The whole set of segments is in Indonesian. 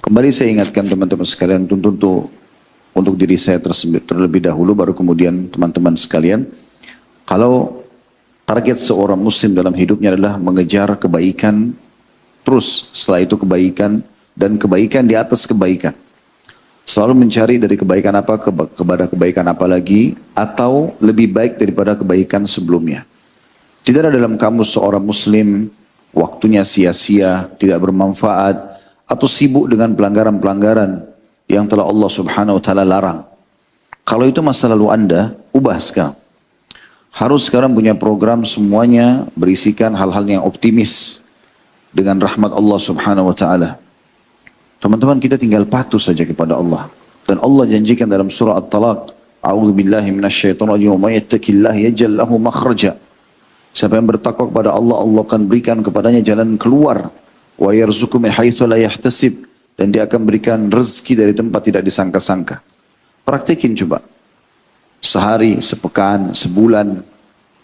Kembali saya ingatkan teman-teman sekalian untuk diri saya terlebih dahulu baru kemudian teman-teman sekalian. Kalau target seorang muslim dalam hidupnya adalah mengejar kebaikan terus, setelah itu kebaikan dan kebaikan di atas kebaikan. Selalu mencari dari kebaikan apa kepada kebaikan apa lagi atau lebih baik daripada kebaikan sebelumnya. Tidak ada dalam kamus seorang muslim waktunya sia-sia, tidak bermanfaat, atau sibuk dengan pelanggaran-pelanggaran yang telah Allah subhanahu wa ta'ala larang. Kalau itu masa lalu Anda, ubah sekarang. Harus sekarang punya program semuanya berisikan hal-hal yang optimis dengan rahmat Allah subhanahu wa ta'ala. Teman-teman, kita tinggal patuh saja kepada Allah. Dan Allah janjikan dalam surah At-Talaq, A'udzu billahi minasyaitonir rajim, wa may yattaqillaha yaj'al lahu makhraja. Siapa yang bertakwa kepada Allah, Allah akan berikan kepadanya jalan keluar. Wa yarzuqhu min haitsu la yahtasib, dan dia akan berikan rezeki dari tempat tidak disangka-sangka. Praktekin coba. Sehari, sepekan, sebulan,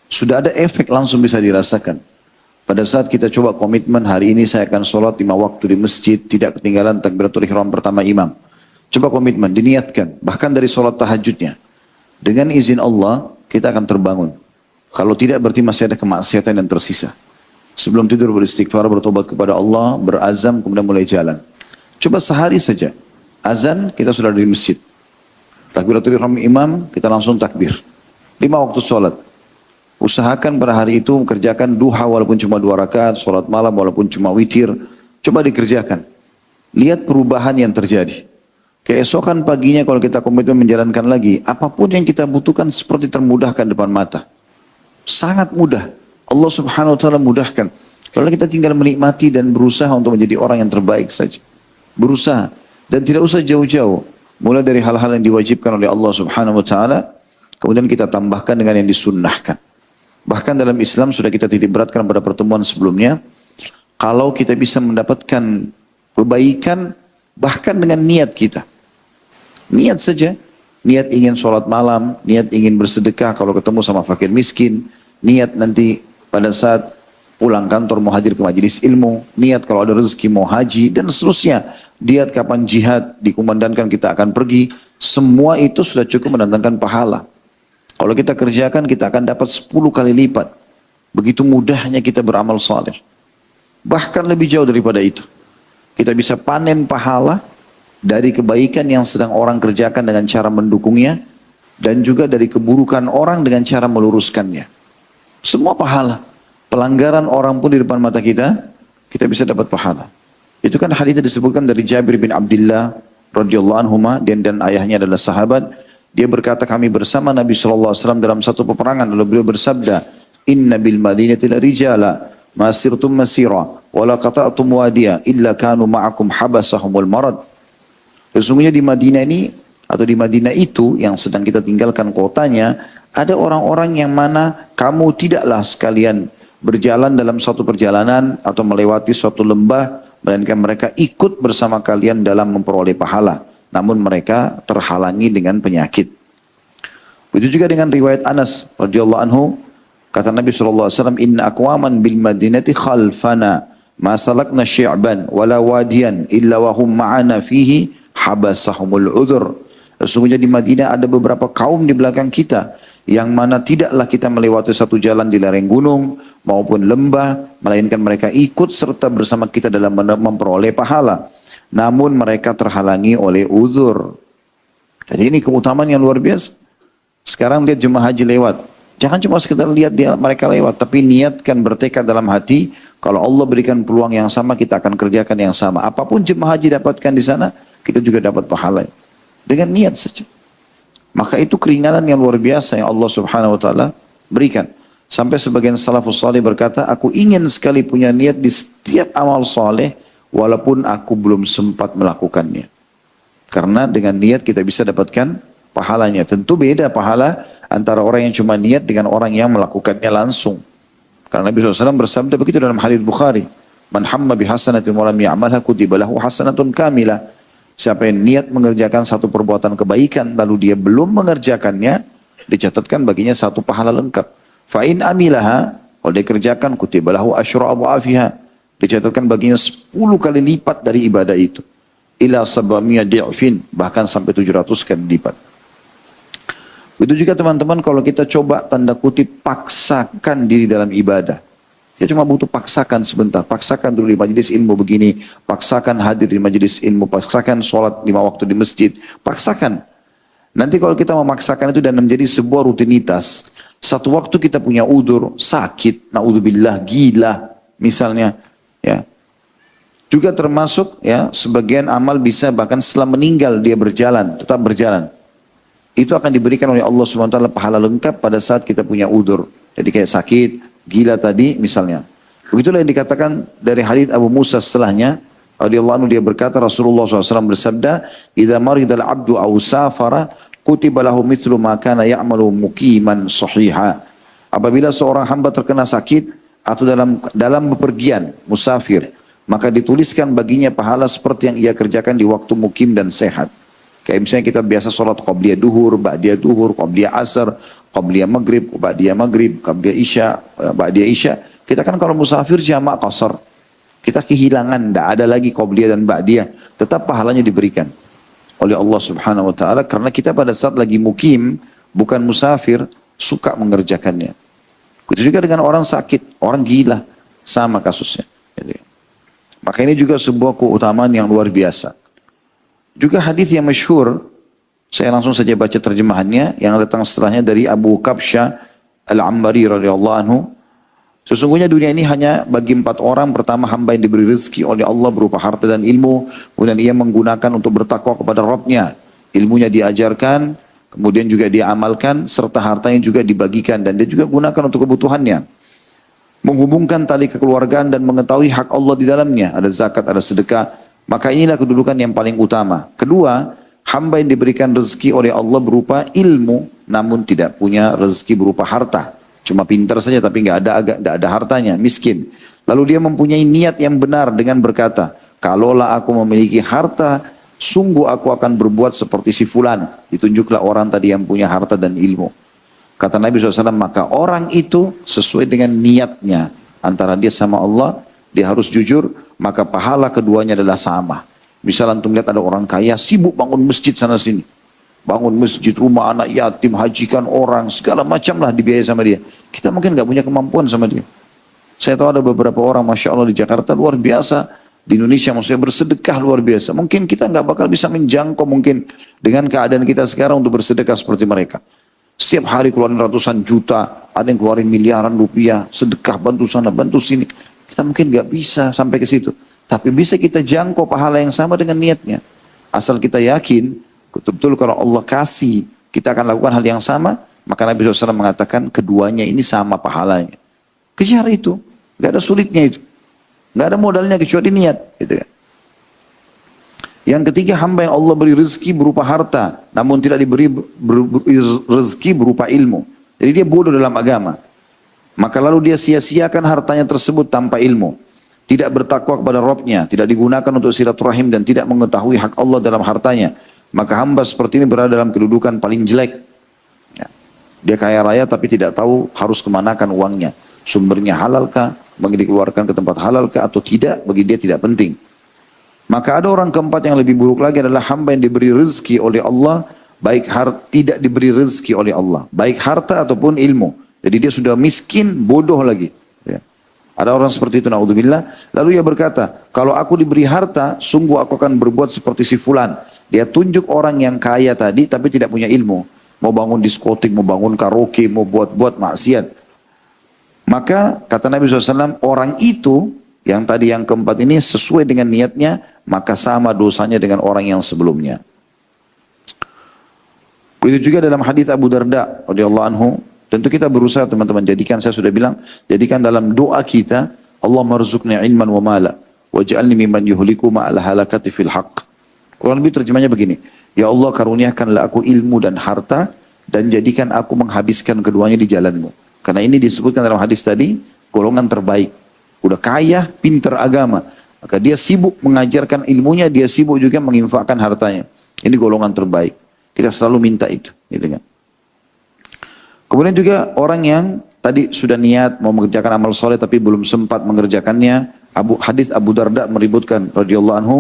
sudah ada efek langsung bisa dirasakan. Pada saat kita coba komitmen, hari ini saya akan sholat 5 waktu di masjid, tidak ketinggalan takbiratul ihram pertama imam. Coba komitmen, diniatkan, bahkan dari sholat tahajudnya. Dengan izin Allah, kita akan terbangun. Kalau tidak berarti masih ada kemaksiatan yang tersisa. Sebelum tidur beristighfar, bertobat kepada Allah, berazam, kemudian mulai jalan. Coba sehari saja. Azan, kita sudah di masjid. Takbiratul ihram imam, kita langsung takbir. 5 waktu sholat. Usahakan pada hari itu kerjakan duha walaupun cuma 2 rakaat, sholat malam walaupun cuma witir. Coba dikerjakan. Lihat perubahan yang terjadi. Keesokan paginya kalau kita komitmen menjalankan lagi, apapun yang kita butuhkan seperti termudahkan depan mata. Sangat mudah. Allah subhanahu wa ta'ala mudahkan. Kalau kita tinggal menikmati dan berusaha untuk menjadi orang yang terbaik saja. Berusaha. Dan tidak usah jauh-jauh. Mulai dari hal-hal yang diwajibkan oleh Allah subhanahu wa ta'ala. Kemudian kita tambahkan dengan yang disunnahkan. Bahkan dalam Islam sudah kita titik beratkan pada pertemuan sebelumnya. Kalau kita bisa mendapatkan kebaikan bahkan dengan niat kita. Niat saja. Niat ingin sholat malam. Niat ingin bersedekah kalau ketemu sama fakir miskin. Niat nanti pada saat pulang kantor mau hadir ke majelis ilmu, niat kalau ada rezeki mau haji, dan seterusnya. Niat kapan jihad dikumandangkan kita akan pergi, semua itu sudah cukup mendatangkan pahala. Kalau kita kerjakan, kita akan dapat 10 kali lipat. Begitu mudahnya kita beramal saleh. Bahkan lebih jauh daripada itu. Kita bisa panen pahala dari kebaikan yang sedang orang kerjakan dengan cara mendukungnya, dan juga dari keburukan orang dengan cara meluruskannya. Semua pahala. Pelanggaran orang pun di depan mata kita, kita bisa dapat pahala. Itu kan hadis disebutkan dari Jabir bin Abdullah radhiyallahu anhuma, dan ayahnya adalah sahabat. Dia berkata, kami bersama Nabi SAW dalam satu peperangan, lalu beliau bersabda, Inna bil madinati la rijala, masirtum masira, wala qata'tum wadiya, illa kanu ma'akum habasahumul marad. Sesungguhnya di Madinah ini, atau di Madinah itu, yang sedang kita tinggalkan kotanya, ada orang-orang yang mana kamu tidaklah sekalian berjalan dalam suatu perjalanan atau melewati suatu lembah, melainkan mereka ikut bersama kalian dalam memperoleh pahala. Namun mereka terhalangi dengan penyakit. Begitu juga dengan riwayat Anas radhiyallahu anhu, kata Nabi SAW, Inna aqwaman bil madinati khalfana, ma salakna syi'ban wala wadiyan illa wahum ma'ana fihi habasahumul udhur. Sesungguhnya di Madinah ada beberapa kaum di belakang kita, yang mana tidaklah kita melewati satu jalan di lereng gunung maupun lembah, melainkan mereka ikut serta bersama kita dalam memperoleh pahala. Namun mereka terhalangi oleh uzur. Jadi ini keutamaan yang luar biasa. Sekarang lihat jemaah haji lewat. Jangan cuma sekedar lihat mereka lewat, tapi niatkan, bertekad dalam hati, kalau Allah berikan peluang yang sama, kita akan kerjakan yang sama. Apapun jemaah haji dapatkan di sana, kita juga dapat pahala. Dengan niat saja. Maka itu keringanan yang luar biasa yang Allah subhanahu wa ta'ala berikan. Sampai sebagian salafus salih berkata, aku ingin sekali punya niat di setiap amal saleh, walaupun aku belum sempat melakukannya. Karena dengan niat kita bisa dapatkan pahalanya. Tentu beda pahala antara orang yang cuma niat dengan orang yang melakukannya langsung. Karena Nabi SAW bersabda begitu dalam hadits Bukhari. Man hamma bihasanatin wa lam ya'malha kutiba lahu hasanatun kamilah. Siapa yang niat mengerjakan satu perbuatan kebaikan, lalu dia belum mengerjakannya, dicatatkan baginya satu pahala lengkap. Fa'in amilaha, kalau dia kerjakan, kutiba lahu asyra abu'afiha, dicatatkan baginya 10 kali lipat dari ibadah itu. ila sab'amiyah di'fin, bahkan sampai 700 kali lipat. Itu juga teman-teman kalau kita coba tanda kutip paksakan diri dalam ibadah. Ya cuma butuh paksakan sebentar, paksakan dulu di majelis ilmu begini, paksakan hadir di majelis ilmu, paksakan sholat 5 waktu di masjid, paksakan. Nanti kalau kita memaksakan itu dan menjadi sebuah rutinitas, satu waktu kita punya udur, sakit, naudzubillah, gila, misalnya, ya. Juga termasuk ya sebagian amal bisa bahkan setelah meninggal dia berjalan, tetap berjalan. Itu akan diberikan oleh Allah SWT pahala lengkap pada saat kita punya udur. Jadi kayak sakit, gila tadi misalnya. Begitulah yang dikatakan dari hadits Abu Musa setelahnya. Radhiyallahu anhu dia berkata Rasulullah SAW bersabda, "Idza maridal abdu aw safara kutiba lahu mithlu ma kana ya'malu muqiman sahiha." Apabila seorang hamba terkena sakit atau dalam bepergian, musafir, maka dituliskan baginya pahala seperti yang ia kerjakan di waktu mukim dan sehat. Kayak misalnya kita biasa sholat qabliyah duhur, ba'diyah duhur, qabliyah asar, qabliyah maghrib, ba'diyah maghrib, qabliyah isya, ba'diyah isya. Kita kan kalau musafir jamak qasar. Kita kehilangan, tidak ada lagi qabliyah dan ba'diyah. Tetap pahalanya diberikan oleh Allah Subhanahu wa taala karena kita pada saat lagi mukim, bukan musafir, suka mengerjakannya. Begitu juga dengan orang sakit, orang gila, sama kasusnya. Maka ini juga sebuah keutamaan yang luar biasa. Juga hadis yang masyhur, saya langsung saja baca terjemahannya yang datang setelahnya dari Abu Kabsyah Al-Ammari radhiyallahu anhu. Sesungguhnya dunia ini hanya bagi 4 orang. Pertama, hamba yang diberi rezeki oleh Allah berupa harta dan ilmu, kemudian ia menggunakan untuk bertakwa kepada Rabbnya. Ilmunya diajarkan, kemudian juga dia amalkan, serta hartanya juga dibagikan dan dia juga gunakan untuk kebutuhannya. Menghubungkan tali kekeluargaan dan mengetahui hak Allah di dalamnya, ada zakat, ada sedekah. Maka inilah kedudukan yang paling utama. Kedua, hamba yang diberikan rezeki oleh Allah berupa ilmu, namun tidak punya rezeki berupa harta. Cuma pintar saja tapi nggak ada hartanya, miskin. Lalu dia mempunyai niat yang benar dengan berkata, kalaulah aku memiliki harta, sungguh aku akan berbuat seperti si fulan. Ditunjuklah orang tadi yang punya harta dan ilmu. Kata Nabi SAW, maka orang itu sesuai dengan niatnya. Antara dia sama Allah, dia harus jujur, maka pahala keduanya adalah sama. Misal antum lihat ada orang kaya sibuk bangun masjid sana sini. Bangun masjid, rumah anak yatim, hajikan orang, segala macam lah dibiayai sama dia. Kita mungkin nggak punya kemampuan sama dia. Saya tahu ada beberapa orang, Masya Allah di Jakarta luar biasa. Di Indonesia maksudnya bersedekah luar biasa. Mungkin kita nggak bakal bisa menjangkau mungkin dengan keadaan kita sekarang untuk bersedekah seperti mereka. Setiap hari keluarin ratusan juta, ada yang keluarin miliaran rupiah, sedekah bantu sana, bantu sini. Kita mungkin nggak bisa sampai ke situ. Tapi bisa kita jangkau pahala yang sama dengan niatnya. Asal kita yakin, betul-betul kalau Allah kasih, kita akan lakukan hal yang sama, maka Nabi SAW mengatakan keduanya ini sama pahalanya. Kejar itu, nggak ada sulitnya itu. Nggak ada modalnya kecuali niat. Gitu kan. Yang ketiga, hamba yang Allah beri rezeki berupa harta, namun tidak diberi rezeki berupa ilmu. Jadi dia bodoh dalam agama. Maka lalu dia sia-siakan hartanya tersebut tanpa ilmu. Tidak bertakwa kepada Rabbnya, tidak digunakan untuk silaturahim dan tidak mengetahui hak Allah dalam hartanya. Maka hamba seperti ini berada dalam kedudukan paling jelek. Ya. Dia kaya raya tapi tidak tahu harus kemanakan uangnya. Sumbernya halalkah, bagi dikeluarkan ke tempat halalkah atau tidak, bagi dia tidak penting. Maka ada orang keempat yang lebih buruk lagi adalah hamba yang diberi rezeki oleh Allah, baik tidak diberi rezeki oleh Allah, baik harta ataupun ilmu. Jadi dia sudah miskin, bodoh lagi. Ya. Ada orang seperti itu, naudzubillah. Lalu ia berkata, kalau aku diberi harta, sungguh aku akan berbuat seperti si fulan. Dia tunjuk orang yang kaya tadi, tapi tidak punya ilmu. Mau bangun diskotik, mau bangun karaoke, mau buat maksiat. Maka kata Nabi SAW, orang itu, yang tadi yang keempat ini sesuai dengan niatnya, maka sama dosanya dengan orang yang sebelumnya. Begitu juga dalam hadis Abu Darda radhiyallahu anhu. Tentu kita berusaha teman-teman jadikan, saya sudah bilang, jadikan dalam doa kita, Allah marzuqni ilman wa mala, waj'alni mimman yuhliku ma'al halakati fil haqq. Kurang lebih terjemahnya begini, ya Allah karuniakanlah aku ilmu dan harta, dan jadikan aku menghabiskan keduanya di jalanmu. Karena ini disebutkan dalam hadis tadi, golongan terbaik. Udah kaya, pintar agama. Maka dia sibuk mengajarkan ilmunya, dia sibuk juga menginfakkan hartanya. Ini golongan terbaik. Kita selalu minta itu. Gitu kan. Kemudian juga orang yang tadi sudah niat mau mengerjakan amal soleh tapi belum sempat mengerjakannya, Hadis Abu Darda meributkan radhiyallahu anhu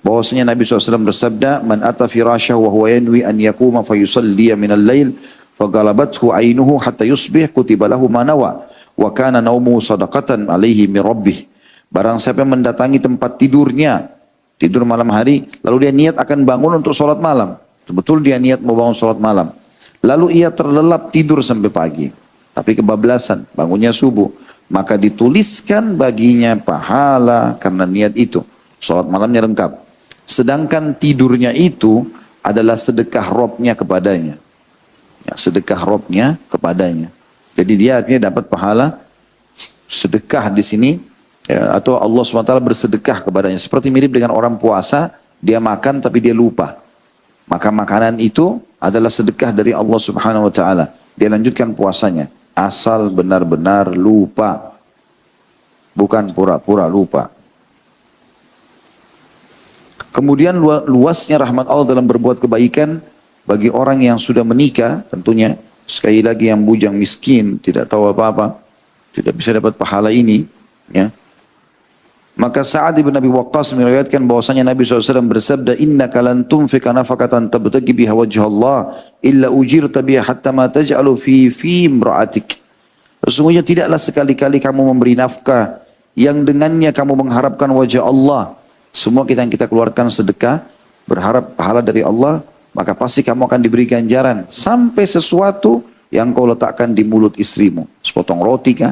bahwasanya Nabi SAW bersabda, "Man ata firasyahu wa huwa yanwi an yaquma fayusalli min al-lail fagalabathu ainuhu hatta yusbih kutiba lahu ma nawa wa kana naumu sadaqatan alaihi min rabbih." Barang siapa yang mendatangi tempat tidurnya, tidur malam hari, lalu dia niat akan bangun untuk sholat malam. Betul dia niat mau bangun sholat malam. Lalu ia terlelap tidur sampai pagi. Tapi kebablasan, bangunnya subuh. Maka dituliskan baginya pahala karena niat itu. Sholat malamnya lengkap. Sedangkan tidurnya itu adalah sedekah robnya kepadanya. Ya, sedekah robnya kepadanya. Jadi dia artinya dapat pahala sedekah di sini. Ya, atau Allah SWT bersedekah kepadanya. Seperti mirip dengan orang puasa, dia makan tapi dia lupa. Maka makanan itu adalah sedekah dari Allah Subhanahu wa taala. Dia lanjutkan puasanya asal benar-benar lupa. Bukan pura-pura lupa. Kemudian luasnya rahmat Allah dalam berbuat kebaikan bagi orang yang sudah menikah, tentunya sekali lagi yang bujang miskin, tidak tahu apa-apa, tidak bisa dapat pahala ini, ya. Maka Sa'ad bin Abi Waqqas meriwayatkan bahwasanya Nabi SAW bersabda, "Innaka lan tunfika nafaqatan tabtagi biha wajha Allah illa ujirta biha hatta ma taj'alu fi imra'atik." Sesungguhnya tidaklah sekali-kali kamu memberi nafkah yang dengannya kamu mengharapkan wajah Allah. Semua yang kita keluarkan sedekah, berharap pahala dari Allah, maka pasti kamu akan diberi ganjaran sampai sesuatu yang kau letakkan di mulut istrimu. Sepotong roti kah?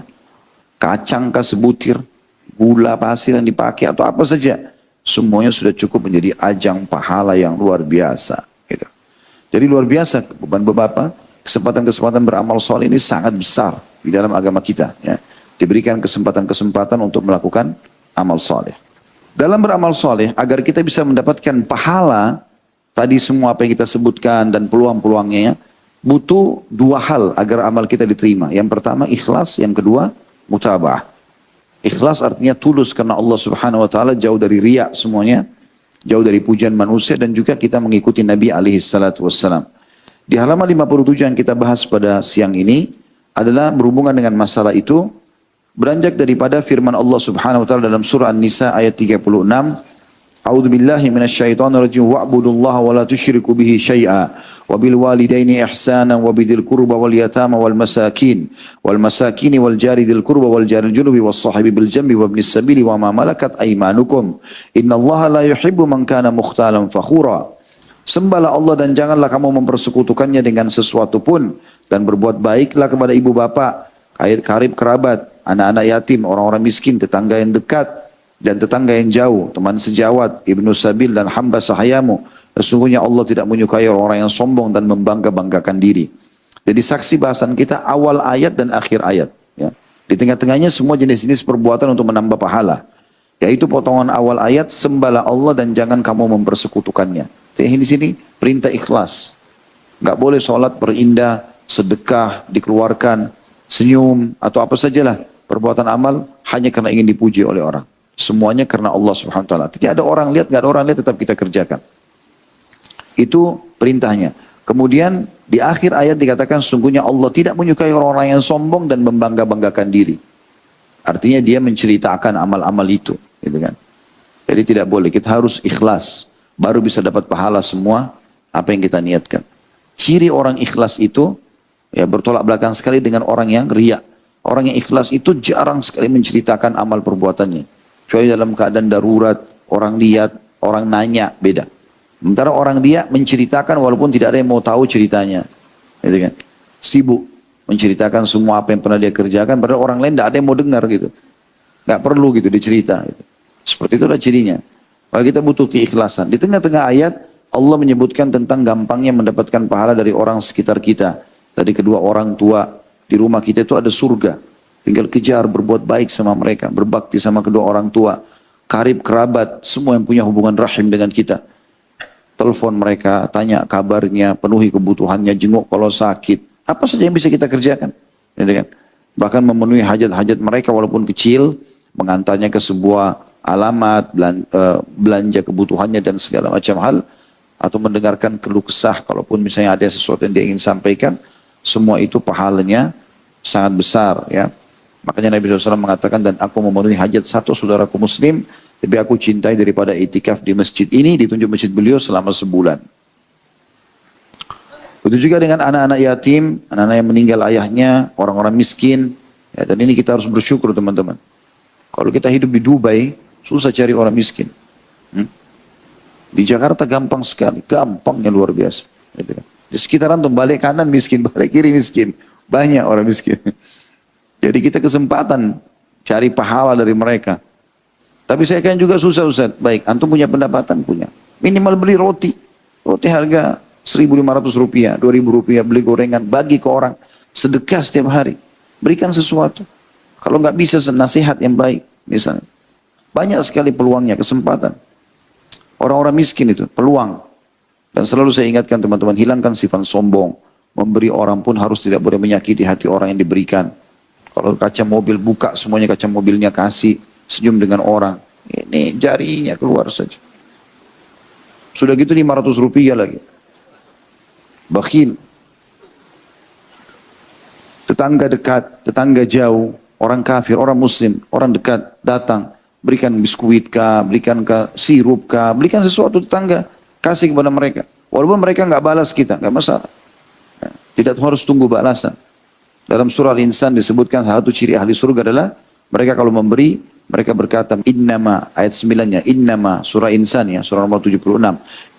Kacang kah sebutir? Gula pasir yang dipakai atau apa saja, semuanya sudah cukup menjadi ajang pahala yang luar biasa. Gitu. Jadi luar biasa beban bapak, kesempatan-kesempatan beramal soleh ini sangat besar di dalam agama kita. Ya. Diberikan kesempatan-kesempatan untuk melakukan amal soleh. Dalam beramal soleh, agar kita bisa mendapatkan pahala, tadi semua apa yang kita sebutkan dan peluang-peluangnya, butuh dua hal agar amal kita diterima. Yang pertama ikhlas, yang kedua mutaba'ah. Ikhlas artinya tulus karena Allah Subhanahu wa taala, jauh dari riya semuanya, jauh dari pujian manusia, dan juga kita mengikuti Nabi alaihi salatu wassalam. Di halaman 57 yang kita bahas pada siang ini adalah berhubungan dengan masalah itu, beranjak daripada firman Allah Subhanahu wa taala dalam surah An-Nisa ayat 36, "A'udzu billahi minasyaitonir rajim wa'budullaha wa la tusyriku bihi syai'a wa bil walidaini ihsanan wa bidzil qurba wal yatama wal masakin wal jari dzil qurba wal jari junubi was sahibi bil jambi wa ibnis sabili wa ma malakat aymanukum innallaha la yuhibbu man kana mukhtalan fakhura." Sembahlah Allah dan janganlah kamu mempersekutukannya dengan sesuatu pun, dan berbuat baiklah kepada ibu bapak, karib kerabat, anak-anak yatim, orang-orang miskin, tetangga yang dekat dan tetangga yang jauh, teman sejawat, ibnu sabil dan hamba sahayamu. Sesungguhnya Allah tidak menyukai orang yang sombong dan membangga-banggakan diri. Jadi saksi bahasan kita awal ayat dan akhir ayat. Ya. Di tengah-tengahnya semua jenis-jenis perbuatan untuk menambah pahala. Yaitu potongan awal ayat, sembahlah Allah dan jangan kamu mempersekutukannya. Jadi di sini perintah ikhlas. Gak boleh sholat berindah, sedekah, dikeluarkan, senyum, atau apa sajalah perbuatan amal hanya karena ingin dipuji oleh orang. Semuanya karena Allah Subhanahu wa taala. Tidak ada orang lihat, gak ada orang lihat, tetap kita kerjakan. Itu perintahnya. Kemudian di akhir ayat dikatakan sungguhnya Allah tidak menyukai orang-orang yang sombong dan membangga-banggakan diri. Artinya dia menceritakan amal-amal itu, gitu kan. Jadi tidak boleh, kita harus ikhlas, baru bisa dapat pahala semua apa yang kita niatkan. Ciri orang ikhlas itu ya bertolak belakang sekali dengan orang yang riya. Orang yang ikhlas itu jarang sekali menceritakan amal perbuatannya. Kecuali dalam keadaan darurat, orang lihat, orang nanya, beda. Sementara orang dia menceritakan walaupun tidak ada yang mau tahu ceritanya. Gitu kan? Sibuk menceritakan semua apa yang pernah dia kerjakan, padahal orang lain tidak ada yang mau dengar gitu. Nggak perlu gitu dicerita. Gitu. Seperti itulah cirinya. Maka kita butuh keikhlasan. Di tengah-tengah ayat, Allah menyebutkan tentang gampangnya mendapatkan pahala dari orang sekitar kita. Tadi kedua orang tua di rumah kita itu ada surga. Tinggal kejar, berbuat baik sama mereka, berbakti sama kedua orang tua, karib kerabat, semua yang punya hubungan rahim dengan kita. Telepon mereka, tanya kabarnya, penuhi kebutuhannya, jenguk kalau sakit. Apa saja yang bisa kita kerjakan. Gitu kan? Bahkan memenuhi hajat-hajat mereka walaupun kecil, mengantarnya ke sebuah alamat, belanja kebutuhannya dan segala macam hal, atau mendengarkan keluh kesah, kalaupun misalnya ada sesuatu yang dia ingin sampaikan, semua itu pahalanya sangat besar. Ya. Makanya Nabi SAW mengatakan, dan aku memenuhi hajat satu saudaraku muslim, lebih aku cintai daripada itikaf di masjid ini, ditunjuk masjid beliau selama sebulan. Begitu juga dengan anak-anak yatim, anak-anak yang meninggal ayahnya, orang-orang miskin. Ya, dan ini kita harus bersyukur teman-teman. Kalau kita hidup di Dubai, susah cari orang miskin. Di Jakarta gampang sekali, gampangnya luar biasa. Gitu kan. Di sekitaran tuh balik kanan miskin, balik kiri miskin. Banyak orang miskin. Jadi kita kesempatan cari pahala dari mereka. Tapi saya kan juga susah Ustaz. Baik, antum punya pendapatan? Punya. Minimal beli roti. Roti harga Rp1.500, Rp2.000 beli gorengan, bagi ke orang. Sedekah setiap hari. Berikan sesuatu. Kalau nggak bisa nasihat yang baik, misalnya. Banyak sekali peluangnya, kesempatan. Orang-orang miskin itu, peluang. Dan selalu saya ingatkan teman-teman, hilangkan sifat sombong. Memberi orang pun harus tidak boleh menyakiti hati orang yang diberikan. Kalau kaca mobil buka, semuanya kaca mobilnya kasih. Senyum dengan orang. Ini jarinya keluar saja. Sudah gitu Rp500 lagi. Bakhil. Tetangga dekat, tetangga jauh, orang kafir, orang muslim, orang dekat datang, berikan biskuit kah, berikan kah sirup kah, berikan sesuatu tetangga, kasih kepada mereka. Walaupun mereka nggak balas kita, nggak masalah. Tidak harus tunggu balasan. Dalam surah Al-Insan disebutkan salah satu ciri ahli surga adalah mereka kalau memberi, mereka berkata innama, ayat 9-nya, innama, surah Insan ya, surah nomor 76.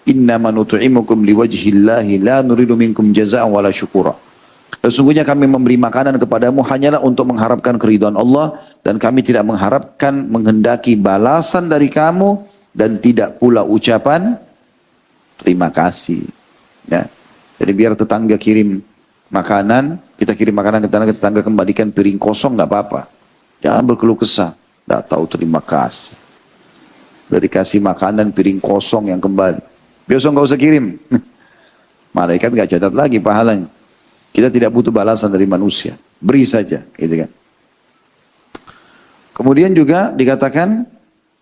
Innama nutu'imukum liwajhillahi la nuridu minkum jaza'an wala syukura. Sesungguhnya kami memberi makanan kepadamu hanyalah untuk mengharapkan keridhaan Allah dan kami tidak mengharapkan menghendaki balasan dari kamu dan tidak pula ucapan terima kasih. Ya. Jadi biar tetangga kirim makanan, kita kirim makanan ke tetangga kembalikan piring kosong nggak apa-apa. Jangan berkeluh kesah, nggak tahu terima kasih. Dari kasih makanan piring kosong yang kembali. Besok nggak usah kirim. Malaikat nggak catat lagi pahalanya. Kita tidak butuh balasan dari manusia. Beri saja, gitu kan. Kemudian juga dikatakan,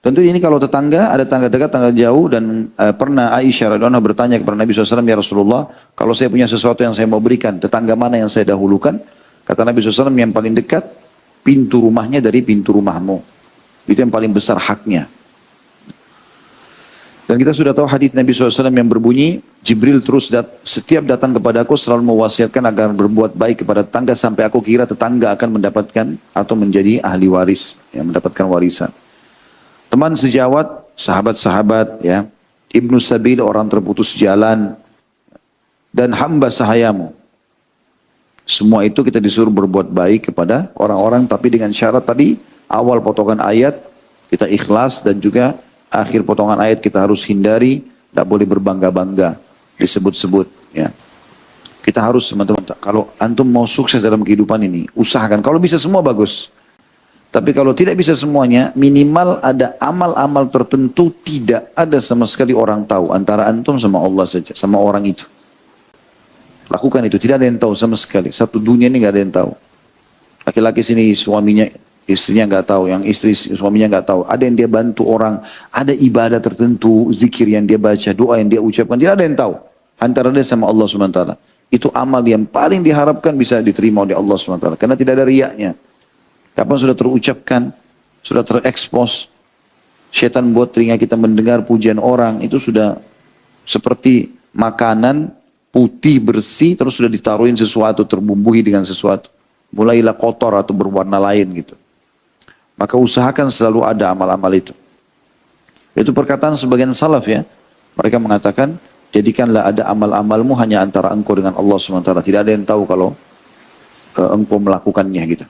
tentu ini kalau tetangga, ada tetangga dekat, tetangga jauh, dan pernah Aisyah radhiyallahu anha bertanya kepada Nabi SAW, ya Rasulullah, kalau saya punya sesuatu yang saya mau berikan, tetangga mana yang saya dahulukan? Kata Nabi SAW, yang paling dekat, pintu rumahnya dari pintu rumahmu. Itu yang paling besar haknya. Dan kita sudah tahu hadis Nabi SAW yang berbunyi, Jibril terus setiap datang kepada aku selalu mewasiatkan agar berbuat baik kepada tetangga sampai aku kira tetangga akan mendapatkan atau menjadi ahli waris, yang mendapatkan warisan. Teman sejawat, sahabat-sahabat, ya, Ibnu Sabil, orang terputus jalan, dan hamba sahayamu. Semua itu kita disuruh berbuat baik kepada orang-orang, tapi dengan syarat tadi, awal potongan ayat, kita ikhlas, dan juga akhir potongan ayat kita harus hindari, tidak boleh berbangga-bangga, disebut-sebut. Ya. Kita harus, teman-teman, kalau antum mau sukses dalam kehidupan ini, usahakan. Kalau bisa semua bagus. Tapi kalau tidak bisa semuanya, minimal ada amal-amal tertentu tidak ada sama sekali orang tahu. Antara antum sama Allah saja, sama orang itu. Lakukan itu, tidak ada yang tahu sama sekali. Satu dunia ini nggak ada yang tahu. Laki-laki sini suaminya, istrinya nggak tahu, yang istri suaminya nggak tahu. Ada yang dia bantu orang, ada ibadah tertentu, zikir yang dia baca, doa yang dia ucapkan, tidak ada yang tahu. Antara dia sama Allah SWT. Itu amal yang paling diharapkan bisa diterima oleh Allah SWT. Karena tidak ada riaknya. Kapan sudah terucapkan, sudah terekspos, syaitan buat telinga kita mendengar pujian orang, itu sudah seperti makanan putih bersih, terus sudah ditaruhin sesuatu, terbumbuhi dengan sesuatu. Mulailah kotor atau berwarna lain gitu. Maka usahakan selalu ada amal-amal itu. Itu perkataan sebagian salaf ya. Mereka mengatakan, jadikanlah ada amal-amalmu hanya antara engkau dengan Allah SWT. Tidak ada yang tahu kalau engkau melakukannya gitu.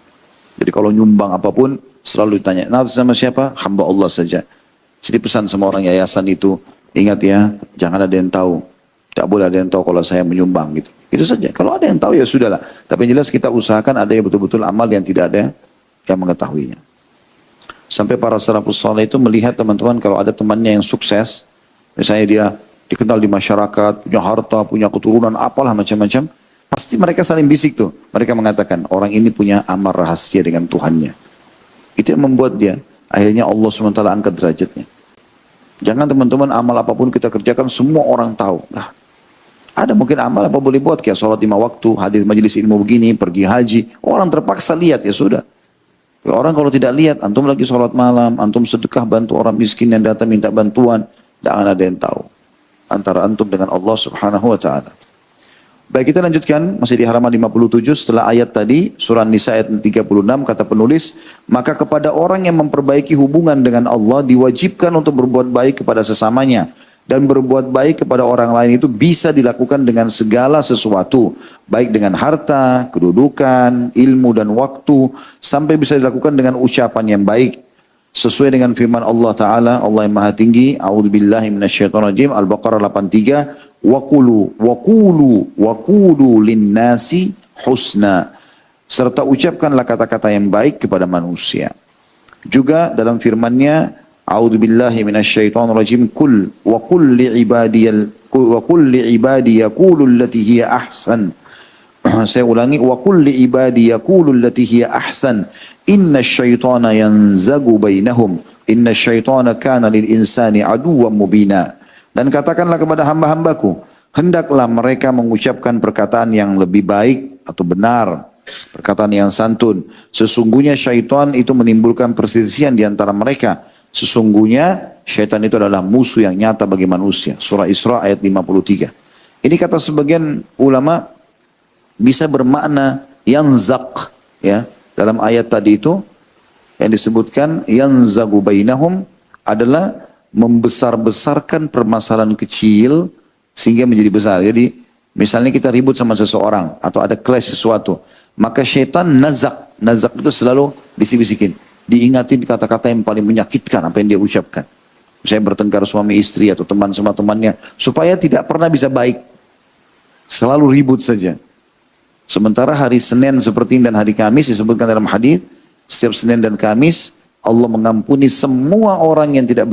Jadi kalau nyumbang apapun, selalu ditanya, nah sama siapa? Hamba Allah saja. Jadi pesan sama orang yayasan itu, ingat ya, jangan ada yang tahu. Tidak boleh ada yang tahu kalau saya menyumbang gitu. Itu saja. Kalau ada yang tahu ya sudahlah. Tapi yang jelas kita usahakan ada yang betul-betul amal yang tidak ada yang mengetahuinya. Sampai para salafus saleh itu melihat teman-teman kalau ada temannya yang sukses, misalnya dia dikenal di masyarakat, punya harta, punya keturunan, apalah macam-macam, pasti mereka saling bisik tuh. Mereka mengatakan orang ini punya amal rahasia dengan Tuhannya. Itu yang membuat dia akhirnya Allah SWT angkat derajatnya. Jangan teman-teman amal apapun kita kerjakan semua orang tahu. Nah, ada mungkin amal apa boleh buat kayak sholat 5 waktu, hadir majelis ilmu begini, pergi haji, orang terpaksa lihat ya sudah. Orang kalau tidak lihat, antum lagi sholat malam, antum sedekah bantu orang miskin yang datang minta bantuan, tidak akan ada yang tahu. Antara antum dengan Allah subhanahu wa ta'ala. Baik, kita lanjutkan, masih di halaman 57, setelah ayat tadi, surah Nisa ayat 36, kata penulis, maka kepada orang yang memperbaiki hubungan dengan Allah, diwajibkan untuk berbuat baik kepada sesamanya. Dan berbuat baik kepada orang lain itu bisa dilakukan dengan segala sesuatu. Baik dengan harta, kedudukan, ilmu dan waktu. Sampai bisa dilakukan dengan ucapan yang baik. Sesuai dengan firman Allah Ta'ala, Allah yang maha tinggi, A'udzubillahi minasyaitonirrajim, Al-Baqarah 83, Waqulu linnasi husna. Serta ucapkanlah kata-kata yang baik kepada manusia. Juga dalam firman-Nya, A'udzubillahi minasyaitonirrajim, wa qul li ibadi yaqulu allati hiya ahsan. Saya ulangi, wa qul li ibadi yaqulu allati hiya ahsan. Innasyaitana yanzagu bainahum. Innasyaitana kana lil insani aduwwan mubina. Dan katakanlah kepada hamba-hambaku, hendaklah mereka mengucapkan perkataan yang lebih baik atau benar, perkataan yang santun. Sesungguhnya syaitan itu menimbulkan perselisihan di antara mereka. Sesungguhnya syaitan itu adalah musuh yang nyata bagi manusia. Surah Isra ayat 53. Ini kata sebagian ulama bisa bermakna yanzaq, ya. Dalam ayat tadi itu yang disebutkan yanzagu bainahum adalah membesar-besarkan permasalahan kecil sehingga menjadi besar. Jadi misalnya kita ribut sama seseorang atau ada clash sesuatu, maka syaitan nazak itu selalu bisik-bisikin, diingatin kata-kata yang paling menyakitkan apa yang dia ucapkan. Misalnya bertengkar suami istri atau teman sama temannya, supaya tidak pernah bisa baik, selalu ribut saja. Sementara hari Senin seperti ini dan hari Kamis disebutkan dalam hadis, setiap Senin dan Kamis Allah mengampuni semua orang yang tidak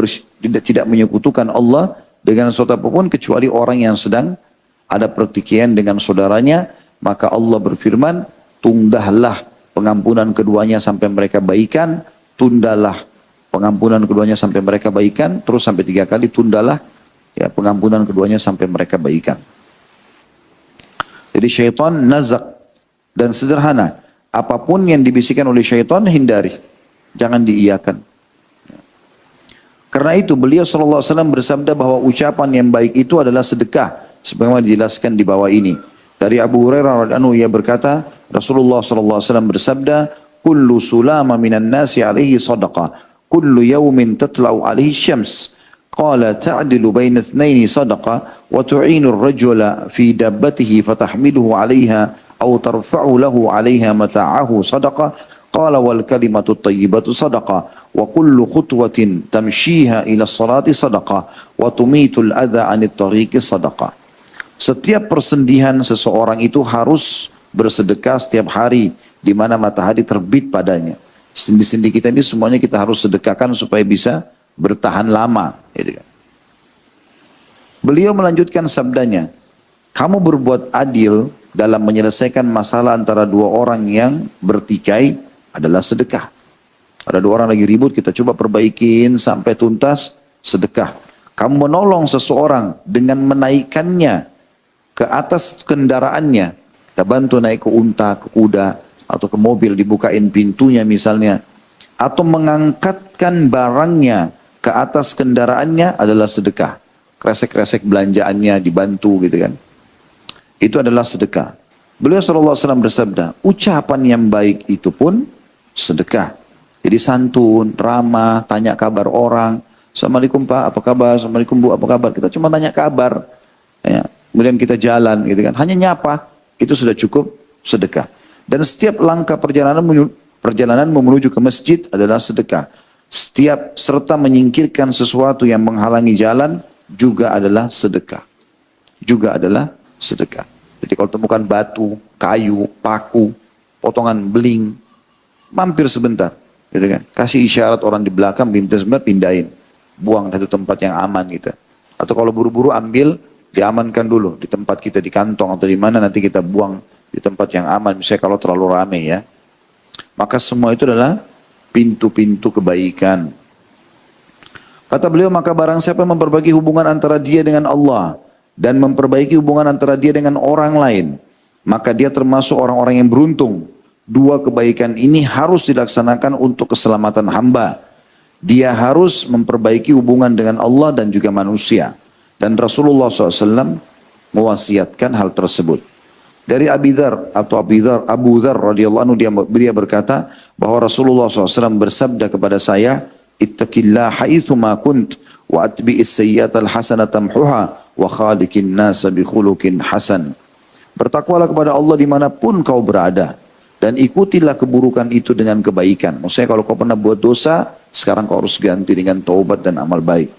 menyekutukan Allah dengan sesuatu apapun kecuali orang yang sedang ada pertikaian dengan saudaranya. Maka Allah berfirman, tundahlah pengampunan keduanya sampai mereka baikan, tundalah pengampunan keduanya sampai mereka baikan, terus sampai 3 kali tundalah ya pengampunan keduanya sampai mereka baikan. Jadi syaitan nazak dan sederhana. Apapun yang dibisikkan oleh syaitan hindari. Jangan diiyakan. Karena itu beliau SAW bersabda bahwa ucapan yang baik itu adalah sedekah. Sebagaimana dijelaskan di bawah ini. Dari Abu Hurairah radhiyallahu anhu ia berkata, Rasulullah SAW bersabda, kullu sulama minan nasi alaihi sadaqah. Kullu yawmin tatla'u alaihi syams. Qala ta'dilu baina ithnaini sadaqah. Wa tu'inu ar-rajula fi dabbatihi fatahmiluhu alaiha. Au tarfa'u lahu alaiha mata'ahu sadaqah. Qala wal kalimatu thayyibatu sadaqah wa kullu khutwatin tamshiha ila salati sadaqah wa tumitul adha 'anit tariqi sadaqah. Setiap persendihan seseorang itu harus bersedekah setiap hari di mana matahari terbit padanya. Sendi-sendi kita ini semuanya kita harus sedekahkan supaya bisa bertahan lama, gitu kan. Beliau melanjutkan sabdanya, kamu berbuat adil dalam menyelesaikan masalah antara dua orang yang bertikai adalah sedekah. Ada dua orang lagi ribut, kita coba perbaikin sampai tuntas, sedekah. Kamu menolong seseorang dengan menaikkannya ke atas kendaraannya. Kita bantu naik ke unta, ke kuda, atau ke mobil, dibukain pintunya misalnya. Atau mengangkatkan barangnya ke atas kendaraannya adalah sedekah. Kresek-kresek belanjaannya dibantu gitu kan. Itu adalah sedekah. Beliau SAW bersabda, ucapan yang baik itu pun sedekah. Jadi santun, ramah, tanya kabar orang. Assalamualaikum Pak, apa kabar? Assalamualaikum Bu, apa kabar? Kita cuma tanya kabar. Ya. Kemudian kita jalan gitu kan. Hanya nyapa, itu sudah cukup sedekah. Dan setiap langkah perjalanan menuju ke masjid adalah sedekah. Setiap serta menyingkirkan sesuatu yang menghalangi jalan juga adalah sedekah. Juga adalah sedekah. Jadi kalau temukan batu, kayu, paku, potongan beling, mampir sebentar, gitu kan? Kasih isyarat orang di belakang, pindahin, buang dari tempat yang aman gitu. Atau kalau buru-buru ambil, diamankan dulu di tempat kita di kantong atau di mana nanti kita buang di tempat yang aman. Misalnya kalau terlalu ramai ya, maka semua itu adalah pintu-pintu kebaikan. Kata beliau, maka barang siapa memperbaiki hubungan antara dia dengan Allah dan memperbaiki hubungan antara dia dengan orang lain, maka dia termasuk orang-orang yang beruntung. Dua kebaikan ini harus dilaksanakan untuk keselamatan hamba. Dia harus memperbaiki hubungan dengan Allah dan juga manusia. Dan Rasulullah SAW mewasiatkan hal tersebut. Dari Abu Dzar radhiyallahu anhu dia berkata bahwa Rasulullah SAW bersabda kepada saya, "Ittaqillah haitsu ma kunt wa atbi'is sayyi'atal hasanata tamhuha wa khaliqin nasa bi khuluqin hasan." Bertakwalah kepada Allah dimanapun kau berada dan ikutilah keburukan itu dengan kebaikan. Maksudnya kalau kau pernah buat dosa, sekarang kau harus ganti dengan taubat dan amal baik.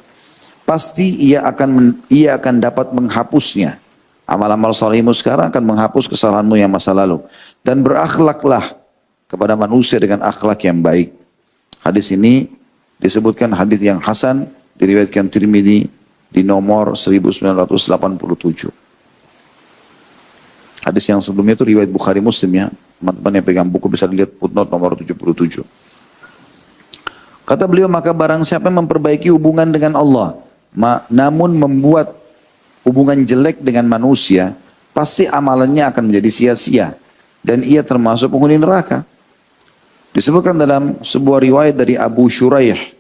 Pasti ia akan dapat menghapusnya. Amal-amal salihmu sekarang akan menghapus kesalahanmu yang masa lalu. Dan berakhlaklah kepada manusia dengan akhlak yang baik. Hadis ini disebutkan hadis yang hasan, diriwayatkan Tirmidzi di nomor 1987. Hadis yang sebelumnya itu riwayat Bukhari Muslim ya. Teman-teman yang pegang buku bisa lihat footnote nomor 77. Kata beliau, maka barang siapa yang memperbaiki hubungan dengan Allah, namun membuat hubungan jelek dengan manusia, pasti amalannya akan menjadi sia-sia. Dan ia termasuk penghuni neraka. Disebutkan dalam sebuah riwayat dari Abu Shuraih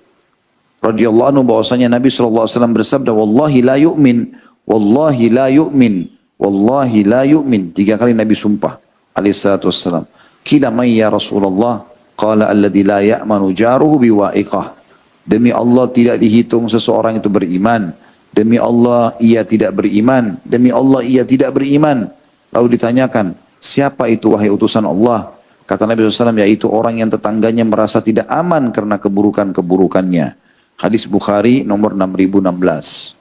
radhiyallahu anhu bahwasanya Nabi SAW bersabda, "Wallahi la yu'min, wallahi la yu'min, wallahi la yu'min." 3 kali Nabi sumpah alaihissalatu wassalam. Qila man ya Rasulullah? Qala alladhi la ya'manu jaruhu biwa'iqah. Demi Allah tidak dihitung seseorang itu beriman. Demi Allah ia tidak beriman. Demi Allah ia tidak beriman. Lalu ditanyakan, siapa itu wahai utusan Allah? Kata Nabi SAW, yaitu orang yang tetangganya merasa tidak aman karena keburukan-keburukannya. Hadis Bukhari nomor 6016.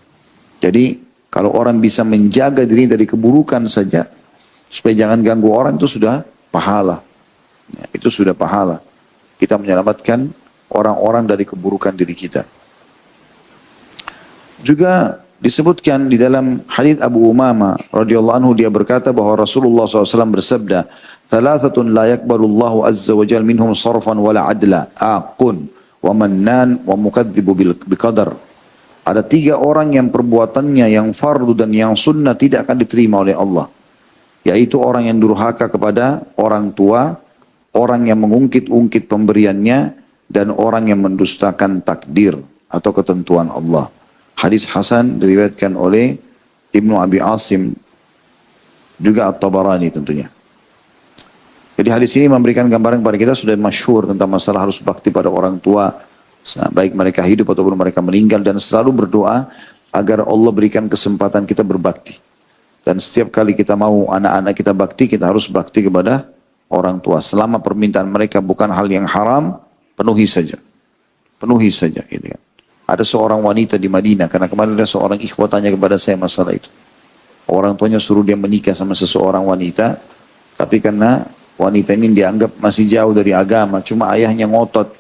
Jadi kalau orang bisa menjaga diri dari keburukan saja, supaya jangan ganggu orang, itu sudah pahala. Ya, itu sudah pahala. Kita menyelamatkan orang-orang dari keburukan diri kita. Juga disebutkan di dalam hadits Abu Umamah radhiyallahu anhu, dia berkata bahwa Rasulullah SAW bersabda, "Thalathatun la yakbalullahu azza wa jalla minhum sarfan wala adla, aqun wa mannan wa mukadzibu biqadar." Ada 3 orang yang perbuatannya yang fardu dan yang sunnah tidak akan diterima oleh Allah. Yaitu orang yang durhaka kepada orang tua, orang yang mengungkit-ungkit pemberiannya, dan orang yang mendustakan takdir atau ketentuan Allah. Hadis hasan diriwayatkan oleh Ibnu Abi Asim, juga At-Tabarani tentunya. Jadi hadis ini memberikan gambaran kepada kita sudah masyhur tentang masalah harus bakti pada orang tua, baik mereka hidup ataupun mereka meninggal, dan selalu berdoa agar Allah berikan kesempatan kita berbakti. Dan setiap kali kita mau anak-anak kita bakti, kita harus bakti kepada orang tua. Selama permintaan mereka bukan hal yang haram, penuhi saja. Penuhi saja. Gitu kan. Ada seorang wanita di Madinah, karena kemarin ada seorang ikhwah tanya kepada saya masalah itu. Orang tuanya suruh dia menikah sama seseorang wanita, tapi karena wanita ini dianggap masih jauh dari agama, cuma ayahnya ngotot.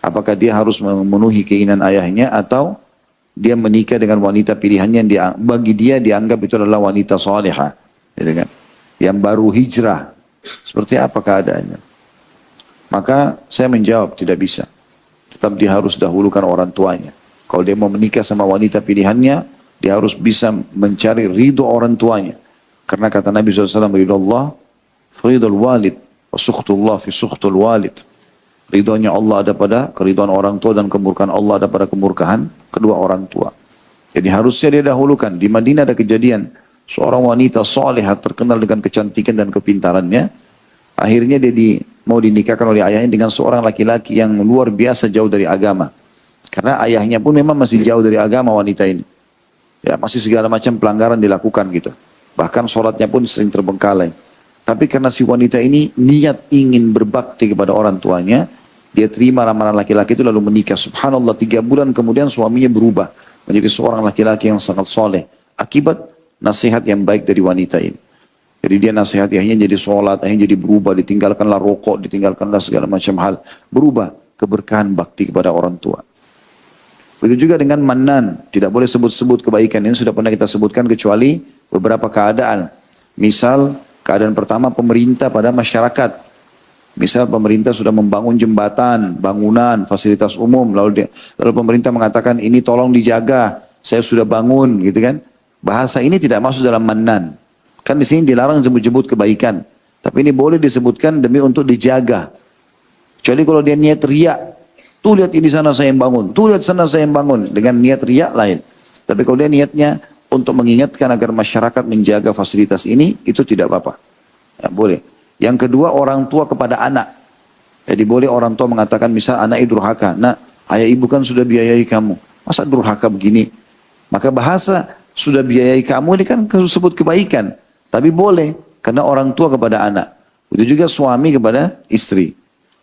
Apakah dia harus memenuhi keinginan ayahnya atau dia menikah dengan wanita pilihannya yang bagi dia dianggap itu adalah wanita salihah, gitu kan? Yang baru hijrah. Seperti apa keadaannya? Maka saya menjawab tidak bisa. Tetap dia harus dahulukan orang tuanya. Kalau dia mau menikah sama wanita pilihannya, dia harus bisa mencari ridho orang tuanya. Karena kata Nabi SAW, ridho Allah, ridho walid, wa sukhtullah fi sukhtul walid. Ridhonya Allah ada pada keridhaan orang tua, dan kemurkaan Allah ada pada kemurkaan kedua orang tua. Jadi harusnya dia dahulukan. Di Madinah ada kejadian, seorang wanita salihah terkenal dengan kecantikan dan kepintarannya. Akhirnya dia mau dinikahkan oleh ayahnya dengan seorang laki-laki yang luar biasa jauh dari agama. Karena ayahnya pun memang masih jauh dari agama wanita ini. Ya, masih segala macam pelanggaran dilakukan gitu. Bahkan sholatnya pun sering terbengkalai. Tapi karena si wanita ini niat ingin berbakti kepada orang tuanya, dia terima lamaran laki-laki itu lalu menikah. Subhanallah, 3 bulan kemudian suaminya berubah menjadi seorang laki-laki yang sangat soleh. Akibat nasihat yang baik dari wanita ini. Jadi dia nasihat ayahnya jadi sholat, ayahnya jadi berubah, ditinggalkanlah rokok, ditinggalkanlah segala macam hal. Berubah keberkahan bakti kepada orang tua. Begitu juga dengan mannan, tidak boleh sebut-sebut kebaikan. Ini sudah pernah kita sebutkan kecuali beberapa keadaan. Misal, keadaan pertama pemerintah pada masyarakat. Misal pemerintah sudah membangun jembatan, bangunan, fasilitas umum, lalu pemerintah mengatakan ini tolong dijaga, saya sudah bangun, gitu kan. Bahasa ini tidak masuk dalam mannan. Kan di sini dilarang jemput-jemput kebaikan. Tapi ini boleh disebutkan demi untuk dijaga. Kecuali kalau dia niat riak, tuh lihat ini sana saya yang bangun, tuh lihat sana saya yang bangun, dengan niat riak lain. Tapi kalau dia niatnya untuk mengingatkan agar masyarakat menjaga fasilitas ini, itu tidak apa-apa. Ya, boleh. Yang kedua, orang tua kepada anak. Jadi boleh orang tua mengatakan, misal anak durhaka, nak, ayah ibu kan sudah biayai kamu, masa durhaka begini? Maka bahasa sudah biayai kamu ini kan sebut kebaikan. Tapi boleh, karena orang tua kepada anak. Itu juga suami kepada istri.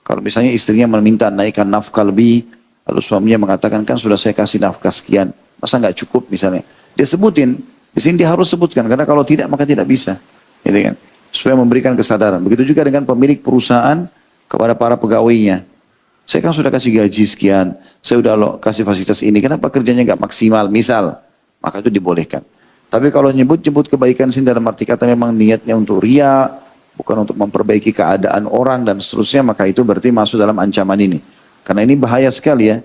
Kalau misalnya istrinya meminta naikkan nafkah lebih, lalu suaminya mengatakan, kan sudah saya kasih nafkah sekian, masa nggak cukup misalnya. Dia sebutin, di sini dia harus sebutkan, karena kalau tidak maka tidak bisa. Gitu kan? Supaya memberikan kesadaran. Begitu juga dengan pemilik perusahaan kepada para pegawainya. Saya kan sudah kasih gaji sekian, saya sudah kasih fasilitas ini, kenapa kerjanya nggak maksimal, misal. Maka itu dibolehkan. Tapi kalau nyebut-nyebut kebaikan sini dalam arti kata memang niatnya untuk ria, bukan untuk memperbaiki keadaan orang dan seterusnya, maka itu berarti masuk dalam ancaman ini. Karena ini bahaya sekali ya.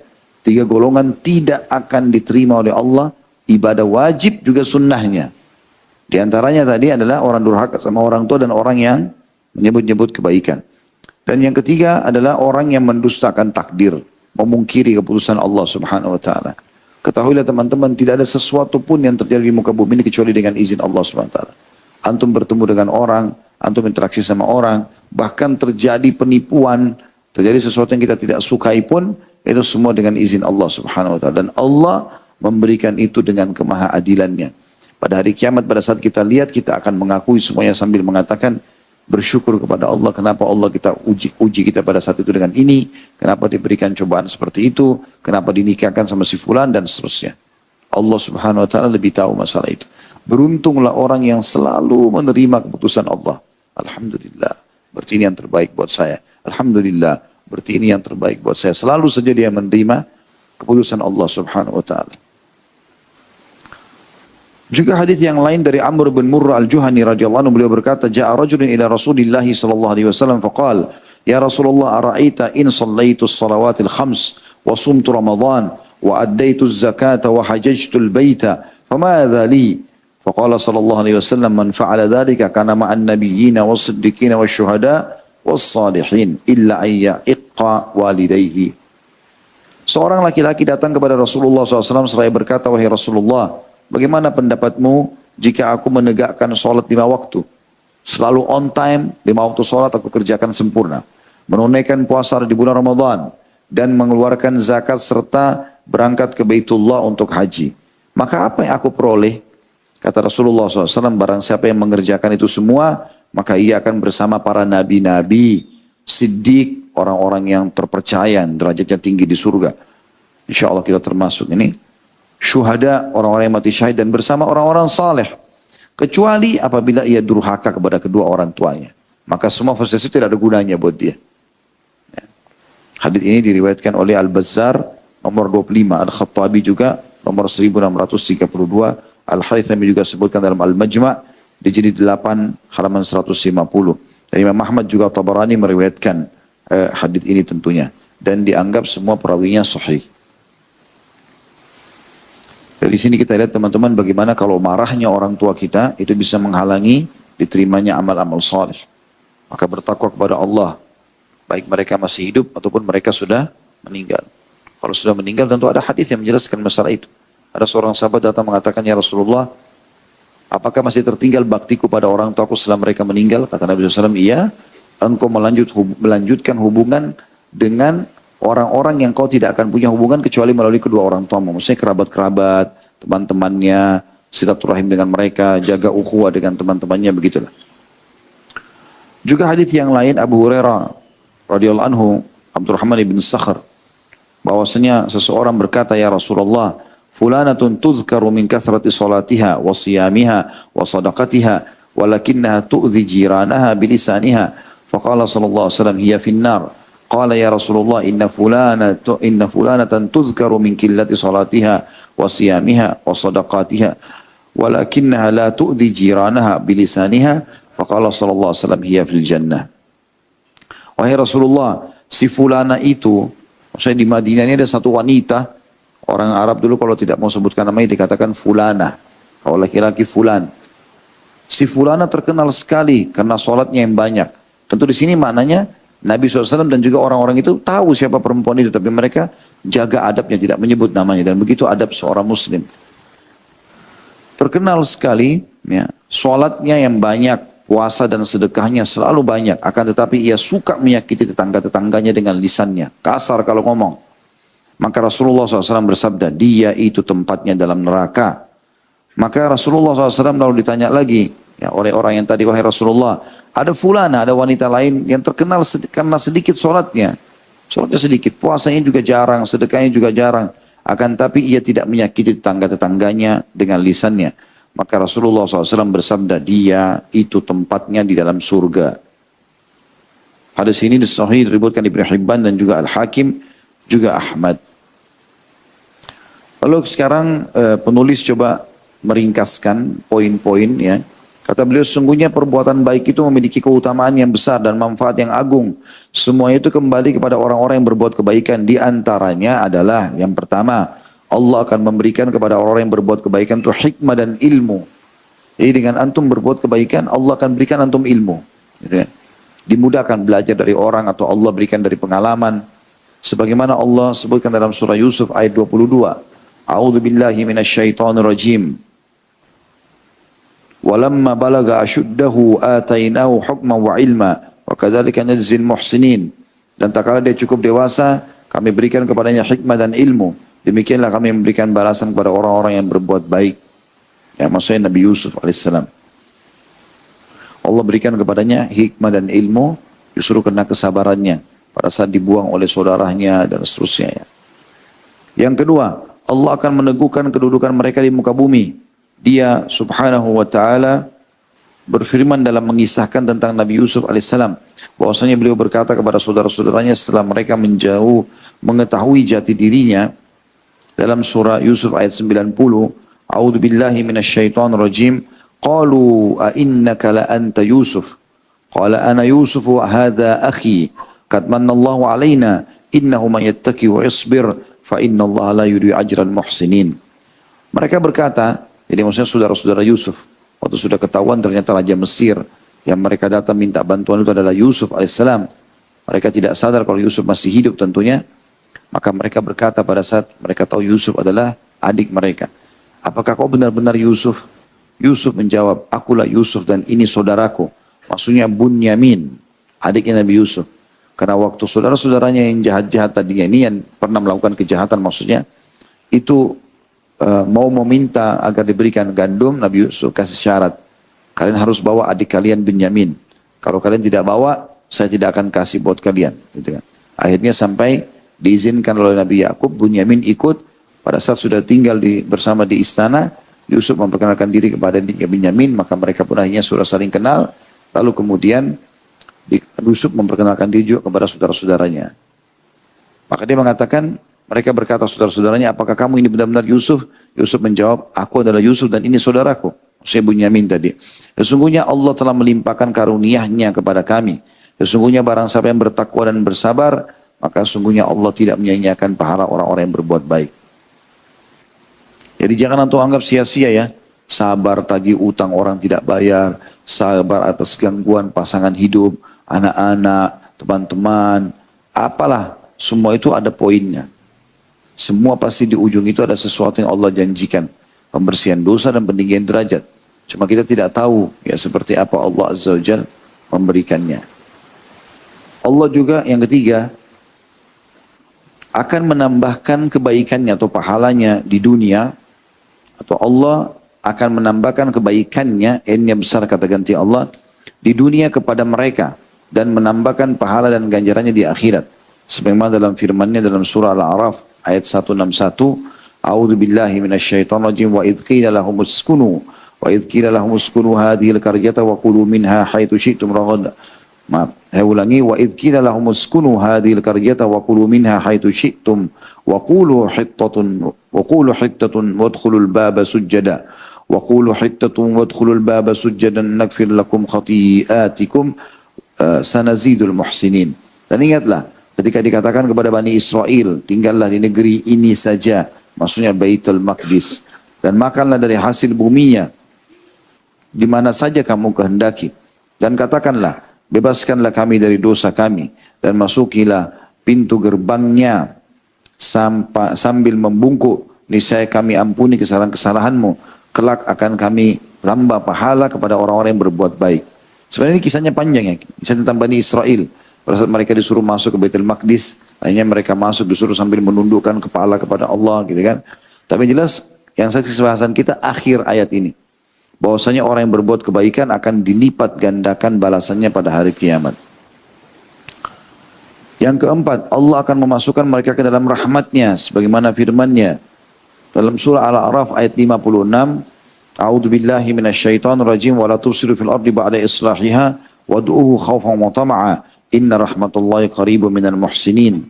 3 golongan tidak akan diterima oleh Allah, ibadah wajib juga sunnahnya. Di antaranya tadi adalah orang durhaka sama orang tua dan orang yang menyebut-nyebut kebaikan. Dan yang ketiga adalah orang yang mendustakan takdir, memungkiri keputusan Allah Subhanahu wa taala. Ketahuilah teman-teman, tidak ada sesuatu pun yang terjadi di muka bumi ini kecuali dengan izin Allah Subhanahu wa taala. Antum bertemu dengan orang, antum interaksi sama orang, bahkan terjadi penipuan, terjadi sesuatu yang kita tidak sukai pun, itu semua dengan izin Allah Subhanahu wa taala. Dan Allah memberikan itu dengan kemahaadilannya. Pada hari kiamat, pada saat kita lihat, kita akan mengakui semuanya sambil mengatakan, bersyukur kepada Allah, kenapa Allah kita uji kita pada saat itu dengan ini, kenapa diberikan cobaan seperti itu, kenapa dinikahkan sama si fulan, dan seterusnya. Allah Subhanahu wa taala lebih tahu masalah itu. Beruntunglah orang yang selalu menerima keputusan Allah. Alhamdulillah, berarti ini yang terbaik buat saya. Alhamdulillah, berarti ini yang terbaik buat saya. Selalu saja dia menerima keputusan Allah Subhanahu wa taala. Juga hadis yang lain dari Amr bin Murrah al-Juhani radhiyallahu anhu, beliau berkata, "Ja'a rajulun ila Rasulillah sallallahu alaihi wasallam faqala, ya Rasulullah, ara'aita in shallaitu as-salawatil khams wa sumtu Ramadan wa addaitu az-zakata wa hajajtu al-baita, famadha li?" Faqala sallallahu alaihi wasallam, "Man fa'ala dhalika kana ma'an nabiyyina was-siddiqina wasyuhada was-salihin illa ayya iqqa walidayhi." Seorang laki-laki datang kepada Rasulullah SAW seraya berkata, "Wahai Rasulullah, bagaimana pendapatmu jika aku menegakkan sholat 5 waktu? Selalu on time, 5 waktu sholat aku kerjakan sempurna. Menunaikan puasa di bulan Ramadan. Dan mengeluarkan zakat serta berangkat ke Baitullah untuk haji. Maka apa yang aku peroleh?" Kata Rasulullah SAW, barang siapa yang mengerjakan itu semua, maka ia akan bersama para nabi-nabi, siddiq, orang-orang yang terpercaya, derajatnya tinggi di surga. Insya Allah kita termasuk ini. Syuhada, orang-orang yang mati syahid, dan bersama orang-orang saleh. Kecuali apabila ia durhaka kepada kedua orang tuanya. Maka semua fasilitas itu tidak ada gunanya buat dia. Ya. Hadis ini diriwayatkan oleh Al-Bazzar nomor 25, Al-Khattabi juga nomor 1632, Al-Haythami juga sebutkan dalam Al-Majma' di jilid 8 halaman 150. Dan Imam Ahmad juga Tabarani meriwayatkan hadis ini tentunya, dan dianggap semua perawinya sahih. Dari sini kita lihat teman-teman bagaimana kalau marahnya orang tua kita itu bisa menghalangi diterimanya amal-amal saleh. Maka bertakwa kepada Allah, baik mereka masih hidup ataupun mereka sudah meninggal. Kalau sudah meninggal tentu ada hadis yang menjelaskan masalah itu. Ada seorang sahabat datang mengatakan, "Ya Rasulullah, apakah masih tertinggal baktiku pada orang tuaku setelah mereka meninggal?" Kata Nabi SAW, "Iya, engkau melanjutkan hubungan dengan orang-orang yang kau tidak akan punya hubungan kecuali melalui kedua orang tuamu." Maksudnya kerabat-kerabat, teman-temannya, silaturahim dengan mereka, jaga ukhuwah dengan teman-temannya, begitulah. Juga hadis yang lain Abu Hurairah radhiyallahu anhu, Abdurrahman ibn Sakhr, bahwasanya seseorang berkata, "Ya Rasulullah, fulanatun tuzkaru min kathrati salatiha wa siyamiha wa sadaqatiha walakinnaha tu'dhi jiranaha bilisaniha." Faqala sallallahu alaihi wasallam, "Hiya finnar." Qala ya Rasulullah, inna fulanatan tuzkaru min qillati salatiha wa siyamiha wa sadaqatiha walakinnaha la tu'dhi jiranaha bilisaniha. Faqala sallallahu alaihi wasallam, "Hiya fil jannah." Wahai Rasulullah, si fulana itu, maksudnya di Madinah ini ada satu wanita, orang Arab dulu kalau tidak mau sebutkan namanya dikatakan fulana, kalau laki-laki fulan. Si fulana terkenal sekali karena sholatnya yang banyak. Tentu di sini maknanya Nabi SAW dan juga orang-orang itu tahu siapa perempuan itu. Tapi mereka jaga adabnya, tidak menyebut namanya. Dan begitu adab seorang muslim. Terkenal sekali, ya, sholatnya yang banyak, puasa dan sedekahnya selalu banyak. Akan tetapi ia suka menyakiti tetangga-tetangganya dengan lisannya. Kasar kalau ngomong. Maka Rasulullah SAW bersabda, dia itu tempatnya dalam neraka. Maka Rasulullah SAW lalu ditanya lagi, ya, oleh orang yang tadi, wahai Rasulullah, ada fulana, ada wanita lain yang terkenal karena sedikit sholatnya. Sholatnya sedikit, puasanya juga jarang, sedekahnya juga jarang. Akan tapi ia tidak menyakiti tetangga-tetangganya dengan lisannya. Maka Rasulullah SAW bersabda, dia itu tempatnya di dalam surga. Hadis ini sahih diriwayatkan Ibnu Hibban dan juga Al-Hakim, juga Ahmad. Lalu sekarang penulis coba meringkaskan poin-poin, ya. Kata beliau, sungguhnya perbuatan baik itu memiliki keutamaan yang besar dan manfaat yang agung. Semua itu kembali kepada orang-orang yang berbuat kebaikan. Di antaranya adalah yang pertama, Allah akan memberikan kepada orang-orang yang berbuat kebaikan itu hikmah dan ilmu. Jadi dengan antum berbuat kebaikan, Allah akan berikan antum ilmu. Gitu ya. Dimudahkan belajar dari orang atau Allah berikan dari pengalaman. Sebagaimana Allah sebutkan dalam surah Yusuf ayat 22. A'udzu billahi minasyaitonir rajim. Walamma balaga asyuddahu atainahu hukman wa ilma wa kadzalika najzil muhsinin. Dan tak kala dia cukup dewasa, kami berikan kepadanya hikmah dan ilmu. Demikianlah kami memberikan balasan kepada orang-orang yang berbuat baik. Ya, maksudnya Nabi Yusuf alaihissalam. Allah berikan kepadanya hikmah dan ilmu justru karena kesabarannya pada saat dibuang oleh saudaranya dan seterusnya. Ya. Yang kedua, Allah akan meneguhkan kedudukan mereka di muka bumi. Dia subhanahu wa ta'ala berfirman dalam mengisahkan tentang Nabi Yusuf alaihissalam. Bahwasanya beliau berkata kepada saudara-saudaranya setelah mereka menjauh mengetahui jati dirinya. Dalam surah Yusuf ayat 90. A'udhu billahi minasyaitonir rajim. Qalu a innaka la anta Yusuf. Qala ana Yusuf wa hadha akhi. Qad manna Allahu alaina. Innahu man yattaqi wa yasbir. Fa inna Allah la yudhi'u ajral muhsinin. Mereka berkata, jadi maksudnya saudara-saudara Yusuf, waktu sudah ketahuan ternyata Raja Mesir yang mereka datang minta bantuan itu adalah Yusuf alaihissalam. Mereka tidak sadar kalau Yusuf masih hidup tentunya. Maka mereka berkata pada saat mereka tahu Yusuf adalah adik mereka. Apakah kau benar-benar Yusuf? Yusuf menjawab, akulah Yusuf dan ini saudaraku. Maksudnya Bunyamin, adiknya Nabi Yusuf. Karena waktu saudara-saudaranya yang jahat-jahat tadinya ini yang pernah melakukan kejahatan maksudnya, itu mau meminta agar diberikan gandum, Nabi Yusuf kasih syarat. Kalian harus bawa adik kalian Bunyamin. Kalau kalian tidak bawa, saya tidak akan kasih buat kalian. Gitu kan. Akhirnya sampai diizinkan oleh Nabi Yakub, Bunyamin ikut. Pada saat sudah tinggal bersama di istana, Yusuf memperkenalkan diri kepada adiknya Bunyamin, maka mereka pun akhirnya sudah saling kenal. Lalu kemudian Yusuf memperkenalkan diri juga kepada saudara-saudaranya. Maka dia mengatakan, mereka berkata saudara-saudaranya, apakah kamu ini benar-benar Yusuf? Yusuf menjawab, aku adalah Yusuf dan ini saudaraku. Maksudnya Bunyamin tadi. Sesungguhnya Allah telah melimpahkan karunia-Nya kepada kami. Sesungguhnya barang siapa yang bertakwa dan bersabar, maka sesungguhnya Allah tidak menyia-nyiakan pahala orang-orang yang berbuat baik. Jadi jangan antum anggap sia-sia ya. Sabar tagih utang orang tidak bayar, sabar atas gangguan pasangan hidup, anak-anak, teman-teman, apalah, semua itu ada poinnya. Semua pasti di ujung itu ada sesuatu yang Allah janjikan. Pembersihan dosa dan peninggian derajat. Cuma kita tidak tahu ya seperti apa Allah Azza wa Jalla memberikannya. Allah juga yang ketiga akan menambahkan kebaikannya atau pahalanya di dunia. Atau Allah akan menambahkan kebaikannya, N-nya besar kata ganti Allah, di dunia kepada mereka. Dan menambahkan pahala dan ganjarannya di akhirat. Sebagaimana dalam firman-Nya dalam surah Al-A'raf ayat 161, A'udzu billahi minasyaitonir rajim wa idz qila lahum uskunu hadhil qaryata wa kulu minha haitsu syi'tum raghadan. Maaf, saya ulangi, wa idz qila lahum uskunu hadhil qaryata wa kulu minha haitsu syi'tum wa qulu hittatun wadkhulul baba sujada wa qulu hittatun wadkhulul baba sujadan naghfir lakum khati'atikum sanazidul muhsinin. Dan ingatlah ketika dikatakan kepada Bani Israel, tinggallah di negeri ini saja, maksudnya Baitul Maqdis, dan makanlah dari hasil buminya, di mana saja kamu kehendaki. Dan katakanlah, bebaskanlah kami dari dosa kami dan masukilah pintu gerbangnya sambil membungkuk, niscaya kami ampuni kesalahan-kesalahanmu, kelak akan kami ramba pahala kepada orang-orang yang berbuat baik. Sebenarnya ini kisahnya panjang ya, kisah tentang Bani Israel. Pada saat mereka disuruh masuk ke Baitul Maqdis, akhirnya mereka masuk disuruh sambil menundukkan kepala kepada Allah gitu kan. Tapi jelas yang saksi bahasan kita akhir ayat ini, bahwasanya orang yang berbuat kebaikan akan dilipat gandakan balasannya pada hari kiamat. Yang keempat, Allah akan memasukkan mereka ke dalam rahmatnya sebagaimana firman-Nya dalam surah Al-A'raf ayat 56, A'udzu billahi minasyaitonir rajim wa la tufsidu fil ardi ba'da islahiha wad'uhu khaufan wa tama'a inna rahmatullahi qaribun minal muhsinin.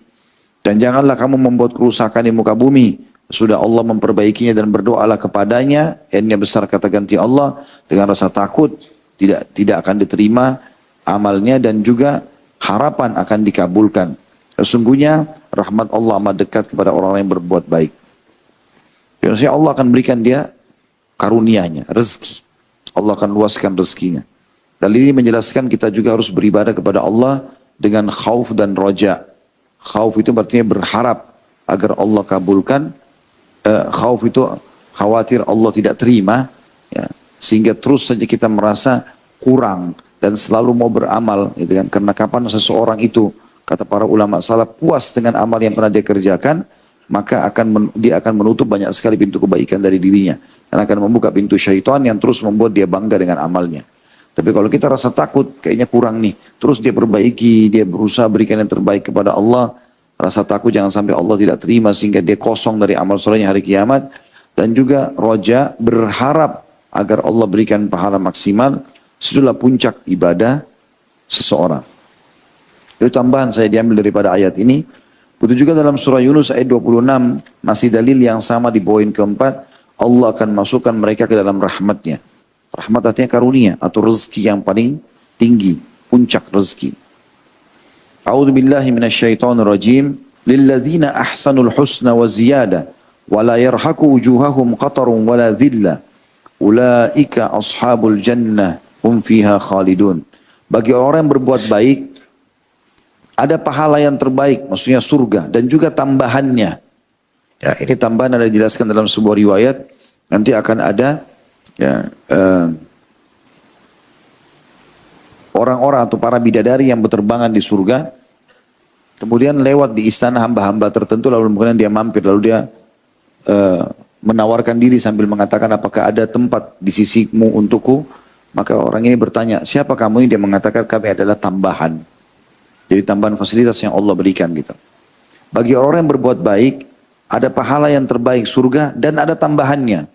Dan janganlah kamu membuat kerusakan di muka bumi, sudah Allah memperbaikinya, dan berdoalah kepadanya, ini besar kata ganti Allah, dengan rasa takut tidak akan diterima amalnya dan juga harapan akan dikabulkan. Sesungguhnya rahmat Allah amat dekat kepada orang-orang yang berbuat baik. Biasanya Allah akan berikan dia karunia-Nya, rezeki. Allah akan luaskan rezekinya. Dan ini menjelaskan kita juga harus beribadah kepada Allah dengan khauf dan roja. Khauf itu artinya berharap agar Allah kabulkan. Khauf itu khawatir Allah tidak terima, ya, sehingga terus saja kita merasa kurang dan selalu mau beramal, gitu kan? Karena kapan seseorang itu, kata para ulama salaf, puas dengan amal yang pernah dia kerjakan, maka dia akan menutup banyak sekali pintu kebaikan dari dirinya, dan akan membuka pintu syaitan yang terus membuat dia bangga dengan amalnya. Tapi kalau kita rasa takut, kayaknya kurang nih, terus dia perbaiki, dia berusaha berikan yang terbaik kepada Allah, rasa takut jangan sampai Allah tidak terima sehingga dia kosong dari amal solehnya hari kiamat. Dan juga roja, berharap agar Allah berikan pahala maksimal, itulah puncak ibadah seseorang. Itu tambahan saya diambil daripada ayat ini. Begitu juga dalam surah Yunus ayat 26, masih dalil yang sama di poin keempat, Allah akan masukkan mereka ke dalam rahmatnya. Rahmat artinya karunia atau rezeki yang paling tinggi, puncak rezeki. A'udzu billahi minasyaitonir rajim. Lilladzina ahsanul husna wa ziyadah wa la yarhaqu wujuhahum qatarun wa la dhillah. Ulaika ashabul jannah hum fiha khalidun. Bagi orang yang berbuat baik ada pahala yang terbaik, maksudnya surga, dan juga tambahannya. Ya, ini tambahan ada dijelaskan dalam sebuah riwayat, nanti akan ada ya, orang-orang atau para bidadari yang berterbangan di surga, kemudian lewat di istana hamba-hamba tertentu, lalu kemudian dia mampir, lalu dia menawarkan diri sambil mengatakan, apakah ada tempat di sisimu untukku? Maka orang ini bertanya, siapa kamu ini? Dia mengatakan, kami adalah tambahan. Jadi tambahan fasilitas yang Allah berikan gitu. Bagi orang yang berbuat baik, ada pahala yang terbaik, surga, dan ada tambahannya.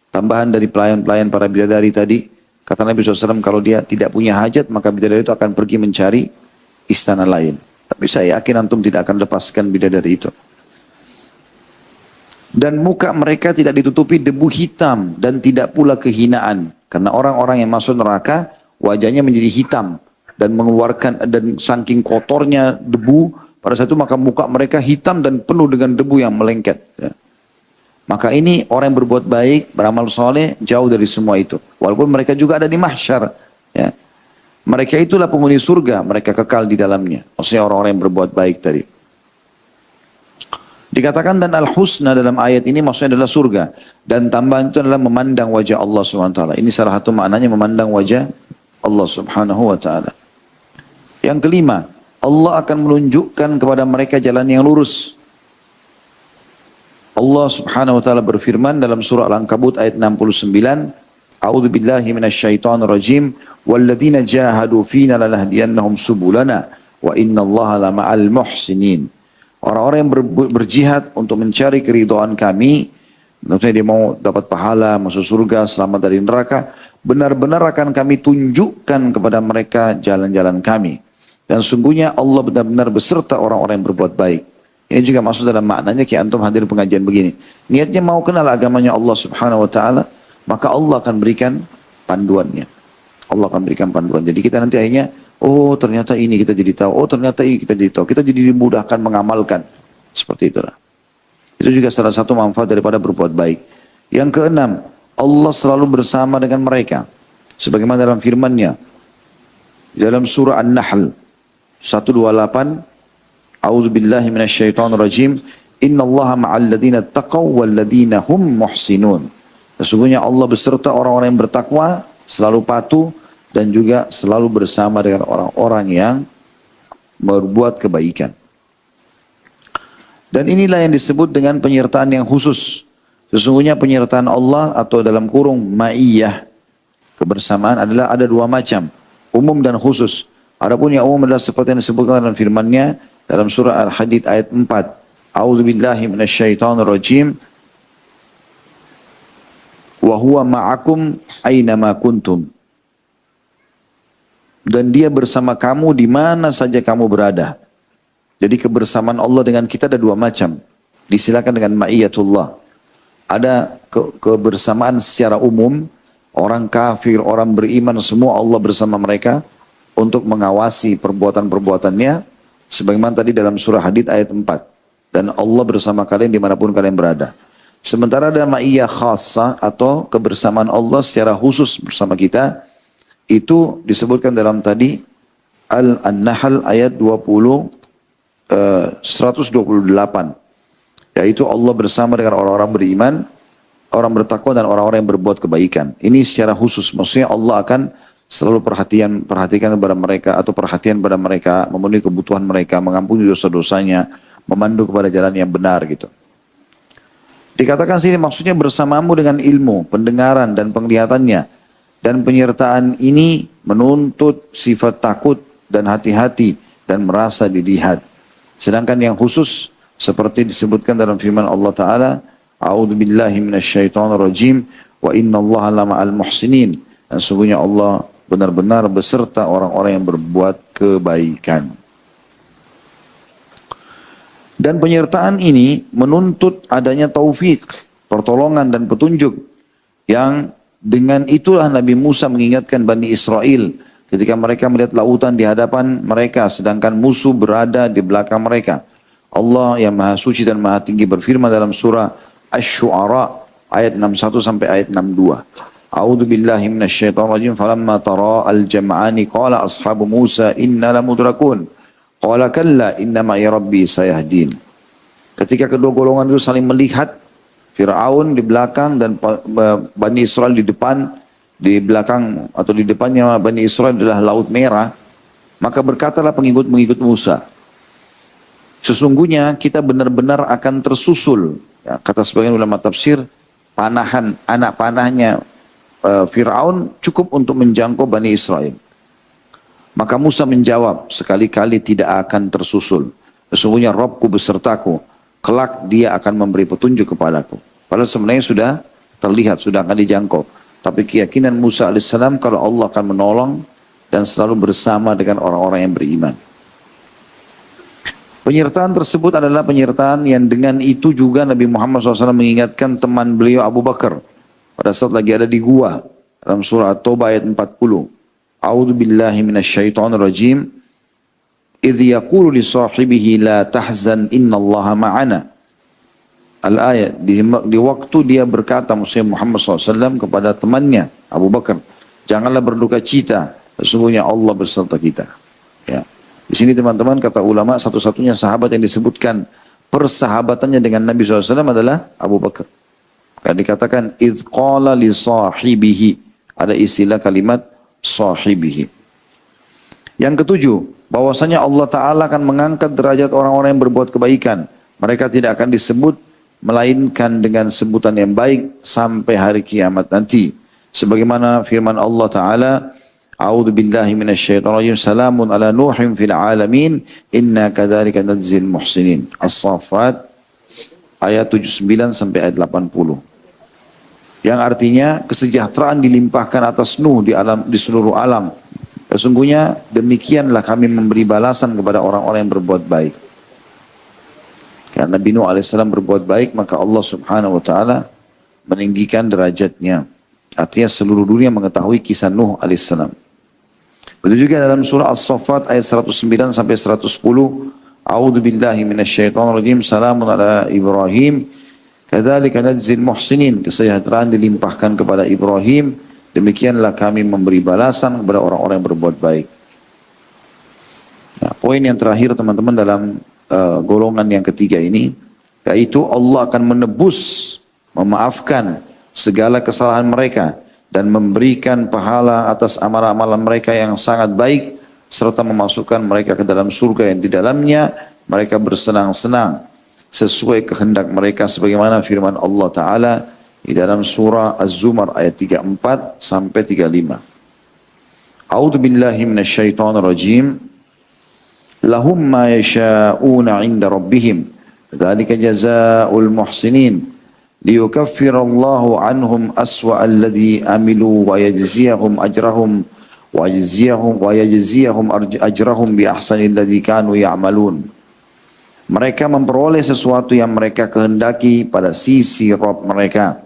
Tambahan dari pelayan-pelayan para bidadari tadi, kata Nabi SAW, kalau dia tidak punya hajat, maka bidadari itu akan pergi mencari istana lain. Tapi saya yakin antum tidak akan lepaskan bidadari itu. Dan muka mereka tidak ditutupi debu hitam dan tidak pula kehinaan. Karena orang-orang yang masuk neraka, wajahnya menjadi hitam dan mengeluarkan, dan saking kotornya debu, pada saat itu maka muka mereka hitam dan penuh dengan debu yang melengket. Ya. Maka ini orang yang berbuat baik, beramal soleh, jauh dari semua itu. Walaupun mereka juga ada di mahsyar. Ya. Mereka itulah penghuni surga, mereka kekal di dalamnya. Maksudnya orang-orang yang berbuat baik tadi. Dikatakan dan al-husna dalam ayat ini maksudnya adalah surga. Dan tambahan itu adalah memandang wajah Allah SWT. Ini salah satu maknanya, memandang wajah Allah Subhanahu wa ta'ala. Yang kelima, Allah akan menunjukkan kepada mereka jalan yang lurus. Allah Subhanahu wa ta'ala berfirman dalam surah Al-Ankabut ayat 69, A'udzu billahi minasyaitonir rajim, walladzina jahadu fina lanahdiyannahum subulana wa innallaha lama'al muhsinin. Orang-orang yang berjihad untuk mencari keridhaan kami, maksudnya dia mau dapat pahala, masuk surga, selamat dari neraka, benar-benar akan kami tunjukkan kepada mereka jalan-jalan kami. Dan sungguhnya Allah benar-benar beserta orang-orang yang berbuat baik. Ini juga masuk dalam maknanya ki antum hadir pengajian begini. Niatnya mau kenal agamanya Allah Subhanahu wa taala, maka Allah akan berikan panduannya. Allah akan berikan panduan. Jadi kita nanti akhirnya, oh ternyata ini kita jadi tahu, oh ternyata ini kita jadi tahu. Kita jadi dimudahkan mengamalkan. Seperti itulah. Itu juga salah satu manfaat daripada berbuat baik. Yang keenam, Allah selalu bersama dengan mereka. Sebagaimana dalam firman-Nya dalam surah An-Nahl 128, A'udzu billahi minasyaitonir rajim. Innallaha ma'al ladzina taqaw wal ladzina hum muhsinun. Sesungguhnya Allah beserta orang-orang yang bertakwa, selalu patuh dan juga selalu bersama dengan orang-orang yang berbuat kebaikan. Dan inilah yang disebut dengan penyertaan yang khusus. Sesungguhnya penyertaan Allah atau dalam kurung ma'iyah, kebersamaan adalah ada dua macam, umum dan khusus. Adapun yang umum adalah seperti yang disebutkan dalam firman-Nya dalam surah Al-Hadid ayat 4. A'udzu billahi minasyaitonir rajim. Wa huwa ma'akum aina ma kuntum. Dan dia bersama kamu di mana saja kamu berada. Jadi kebersamaan Allah dengan kita ada dua macam. Disilakan dengan ma'iyatullah. Ada kebersamaan secara umum, orang kafir, orang beriman, semua Allah bersama mereka untuk mengawasi perbuatan-perbuatannya. Sebagaimana tadi dalam surah Hadid ayat 4. Dan Allah bersama kalian dimanapun kalian berada. Sementara ada ma'iyah khassa atau kebersamaan Allah secara khusus bersama kita. Itu disebutkan dalam tadi Al-Nahl ayat 128. Yaitu Allah bersama dengan orang-orang beriman, orang bertakwa dan orang-orang yang berbuat kebaikan. Ini secara khusus. Maksudnya Allah akan selalu perhatikan kepada mereka atau perhatian pada mereka, memenuhi kebutuhan mereka, mengampuni dosa-dosanya, memandu kepada jalan yang benar gitu. Dikatakan sini maksudnya bersamamu dengan ilmu, pendengaran dan penglihatannya. Dan penyertaan ini menuntut sifat takut dan hati-hati dan merasa dilihat. Sedangkan yang khusus seperti disebutkan dalam firman Allah Ta'ala, A'udzu billahi minasyaitonir rajim wa innallaha lama'al muhsinin. Dan sesungguhnya Allah benar-benar beserta orang-orang yang berbuat kebaikan. Dan penyertaan ini menuntut adanya taufik, pertolongan dan petunjuk. Yang dengan itulah Nabi Musa mengingatkan Bani Israel ketika mereka melihat lautan di hadapan mereka sedangkan musuh berada di belakang mereka. Allah yang Maha Suci dan Maha Tinggi berfirman dalam surah Asy-Syu'ara ayat 61 sampai ayat 62. A'udzu billahi minasyaitonir rajim. Falamma tara al-jam'ani qala ashabu Musa inna lamudrakun. Qala kalla inna ma'i rabbi sayahdin. Ketika kedua golongan itu saling melihat, Fir'aun di belakang dan Bani Israel di depan, di belakang atau di depannya Bani Israel adalah Laut Merah, maka berkatalah pengikut-pengikut Musa, sesungguhnya kita benar-benar akan tersusul. Ya, kata sebagian ulama tafsir, anak panahnya Fir'aun cukup untuk menjangkau Bani Israel. Maka Musa menjawab, sekali-kali tidak akan tersusul. Sesungguhnya Rabbku besertaku, kelak dia akan memberi petunjuk kepadaku. Padahal sebenarnya sudah terlihat, sudah akan dijangkau. Tapi keyakinan Musa alaihissalam kalau Allah akan menolong dan selalu bersama dengan orang-orang yang beriman. Penyertaan tersebut adalah penyertaan yang dengan itu juga Nabi Muhammad SAW mengingatkan teman beliau Abu Bakar pada saat lagi ada di gua dalam surah At-Taubah ayat 40. A'udzu billahi minasyaitonir rajim. Idh yaqulu li sahibihi la tahzan innallaha ma'ana. Al-ayat di waktu dia berkata Muhammad SAW kepada temannya Abu Bakar, janganlah berduka cita, sesungguhnya Allah beserta kita. Ya. Di sini teman-teman kata ulama satu-satunya sahabat yang disebutkan persahabatannya dengan Nabi SAW adalah Abu Bakar. Karena dikatakan idh qala li sahibihi, ada istilah kalimat sahibihi. Yang ketujuh, bahwasanya Allah Ta'ala akan mengangkat derajat orang-orang yang berbuat kebaikan. Mereka tidak akan disebut, melainkan dengan sebutan yang baik sampai hari kiamat nanti. Sebagaimana firman Allah Ta'ala, A'udzu billahi minasyaitonir rajim. Salamun ala Nuhin fil alamin. Inna kadzalika nadzil muhsinin. As-Saffat ayat 79 sampai ayat 80. Yang artinya kesejahteraan dilimpahkan atas Nuh di seluruh alam. Sesungguhnya demikianlah kami memberi balasan kepada orang-orang yang berbuat baik. Karena Nabi Nuh AS berbuat baik, maka Allah Subhanahu Wa Taala meninggikan derajatnya. Artinya seluruh dunia mengetahui kisah Nuh AS. Begitu juga dalam surah As-Saffat ayat 109 sampai 110. A'udzu billahi minasyaitonir rajim. Salamun ala Ibrahim. Kadzalika nadzil muhsinin. Kesejahteraan dilimpahkan kepada Ibrahim. Demikianlah kami memberi balasan kepada orang-orang yang berbuat baik. Nah, poin yang terakhir teman-teman dalam golongan yang ketiga ini, yaitu Allah akan menebus, memaafkan segala kesalahan mereka dan memberikan pahala atas amal-amalan mereka yang sangat baik, serta memasukkan mereka ke dalam surga yang di dalamnya mereka bersenang-senang sesuai kehendak mereka, sebagaimana firman Allah Ta'ala di dalam surah Az-Zumar ayat 34 sampai 35. A'udzu billahi minasyaitonir rajim. Lahum ma yasha'una 'inda rabbihim. Dzalika jazaa'ul muhsinin. Liyukaffirallahu 'anhum aswa alladhi amilu wa yajziyahum ajrahum wa yajziyahum ajrahum bi ahsanil ladzi kanu ya'malun. Mereka memperoleh sesuatu yang mereka kehendaki pada sisi Rabb mereka.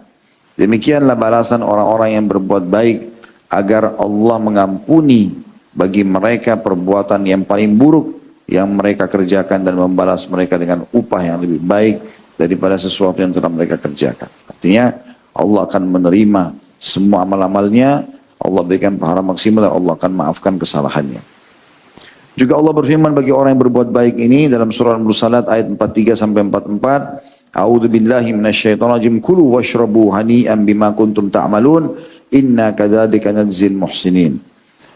Demikianlah balasan orang-orang yang berbuat baik, agar Allah mengampuni bagi mereka perbuatan yang paling buruk yang mereka kerjakan dan membalas mereka dengan upah yang lebih baik daripada sesuatu yang telah mereka kerjakan. Artinya Allah akan menerima semua amal-amalnya, Allah berikan pahala maksimal dan Allah akan maafkan kesalahannya. Juga Allah berfirman bagi orang yang berbuat baik ini dalam surah Al-Mursalat ayat 43 sampai 44, A'udzu billahi minasyaitonir rajim. Kulu washrabu hani'an bima kuntum ta'malun. Inna kadzalika nadzil muhsinin.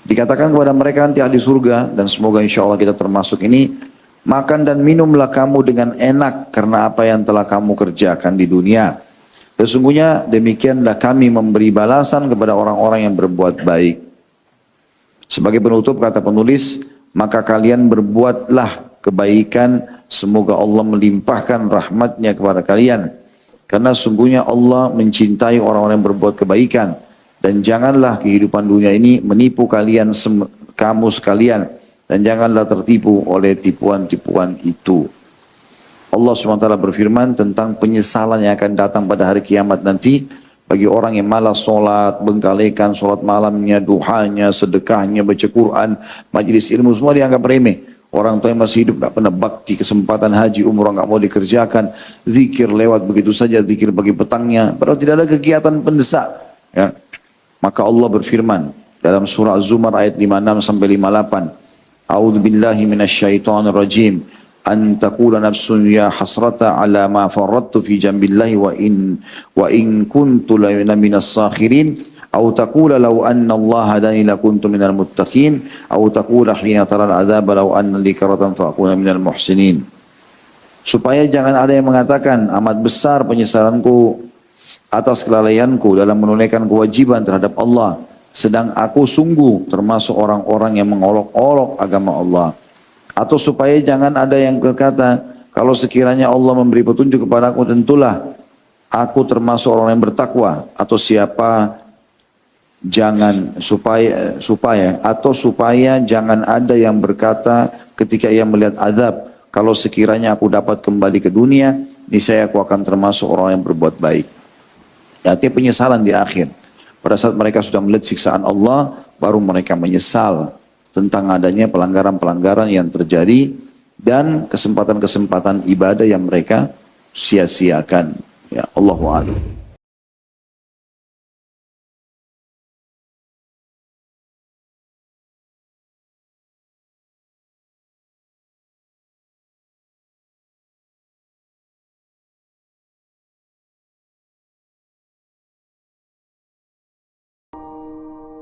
Dikatakan kepada mereka nanti ahli surga, dan semoga insyaallah kita termasuk ini, makan dan minumlah kamu dengan enak karena apa yang telah kamu kerjakan di dunia. Sesungguhnya demikianlah kami memberi balasan kepada orang-orang yang berbuat baik. Sebagai penutup kata penulis, maka kalian berbuatlah kebaikan, semoga Allah melimpahkan rahmatnya kepada kalian. Karena sungguhnya Allah mencintai orang-orang yang berbuat kebaikan. Dan janganlah kehidupan dunia ini menipu kalian, kamu sekalian. Dan janganlah tertipu oleh tipuan-tipuan itu. Allah SWT berfirman tentang penyesalan yang akan datang pada hari kiamat nanti. Bagi orang yang malas solat, bengkalekan solat malamnya, duhanya, sedekahnya, baca Quran, majlis ilmu, semua dianggap remeh. Orang tua yang masih hidup tak pernah bakti, kesempatan haji, umrah nggak mau dikerjakan, zikir lewat begitu saja, zikir bagi petangnya, padahal tidak ada kegiatan pendesak. Ya. Maka Allah berfirman dalam surah Az-Zumar ayat 56 sampai 58, A'udzu billahi minasyaitonir rajim. An taqula nafsun ya hasrata ala ma faradtu fi jambillahi wa in kuntu la minas sakhirin aw taqula law anna Allah hadani lakuntu minal muttaqin aw taqula hina taral adzab law anna li karatan fa akuna minal muhsinin. Supaya jangan ada yang mengatakan amat besar penyesalanku atas kelalaianku dalam menunaikan kewajiban terhadap Allah, sedang aku sungguh termasuk orang-orang yang mengolok-olok agama Allah. Atau supaya jangan ada yang berkata, kalau sekiranya Allah memberi petunjuk kepada aku, tentulah aku termasuk orang yang bertakwa. Atau supaya jangan ada yang berkata ketika ia melihat azab, kalau sekiranya aku dapat kembali ke dunia, niscaya aku akan termasuk orang yang berbuat baik. Artinya penyesalan di akhir. Pada saat mereka sudah melihat siksaan Allah, baru mereka menyesal tentang adanya pelanggaran-pelanggaran yang terjadi dan kesempatan-kesempatan ibadah yang mereka sia-siakan. Ya, Allahu a'lam.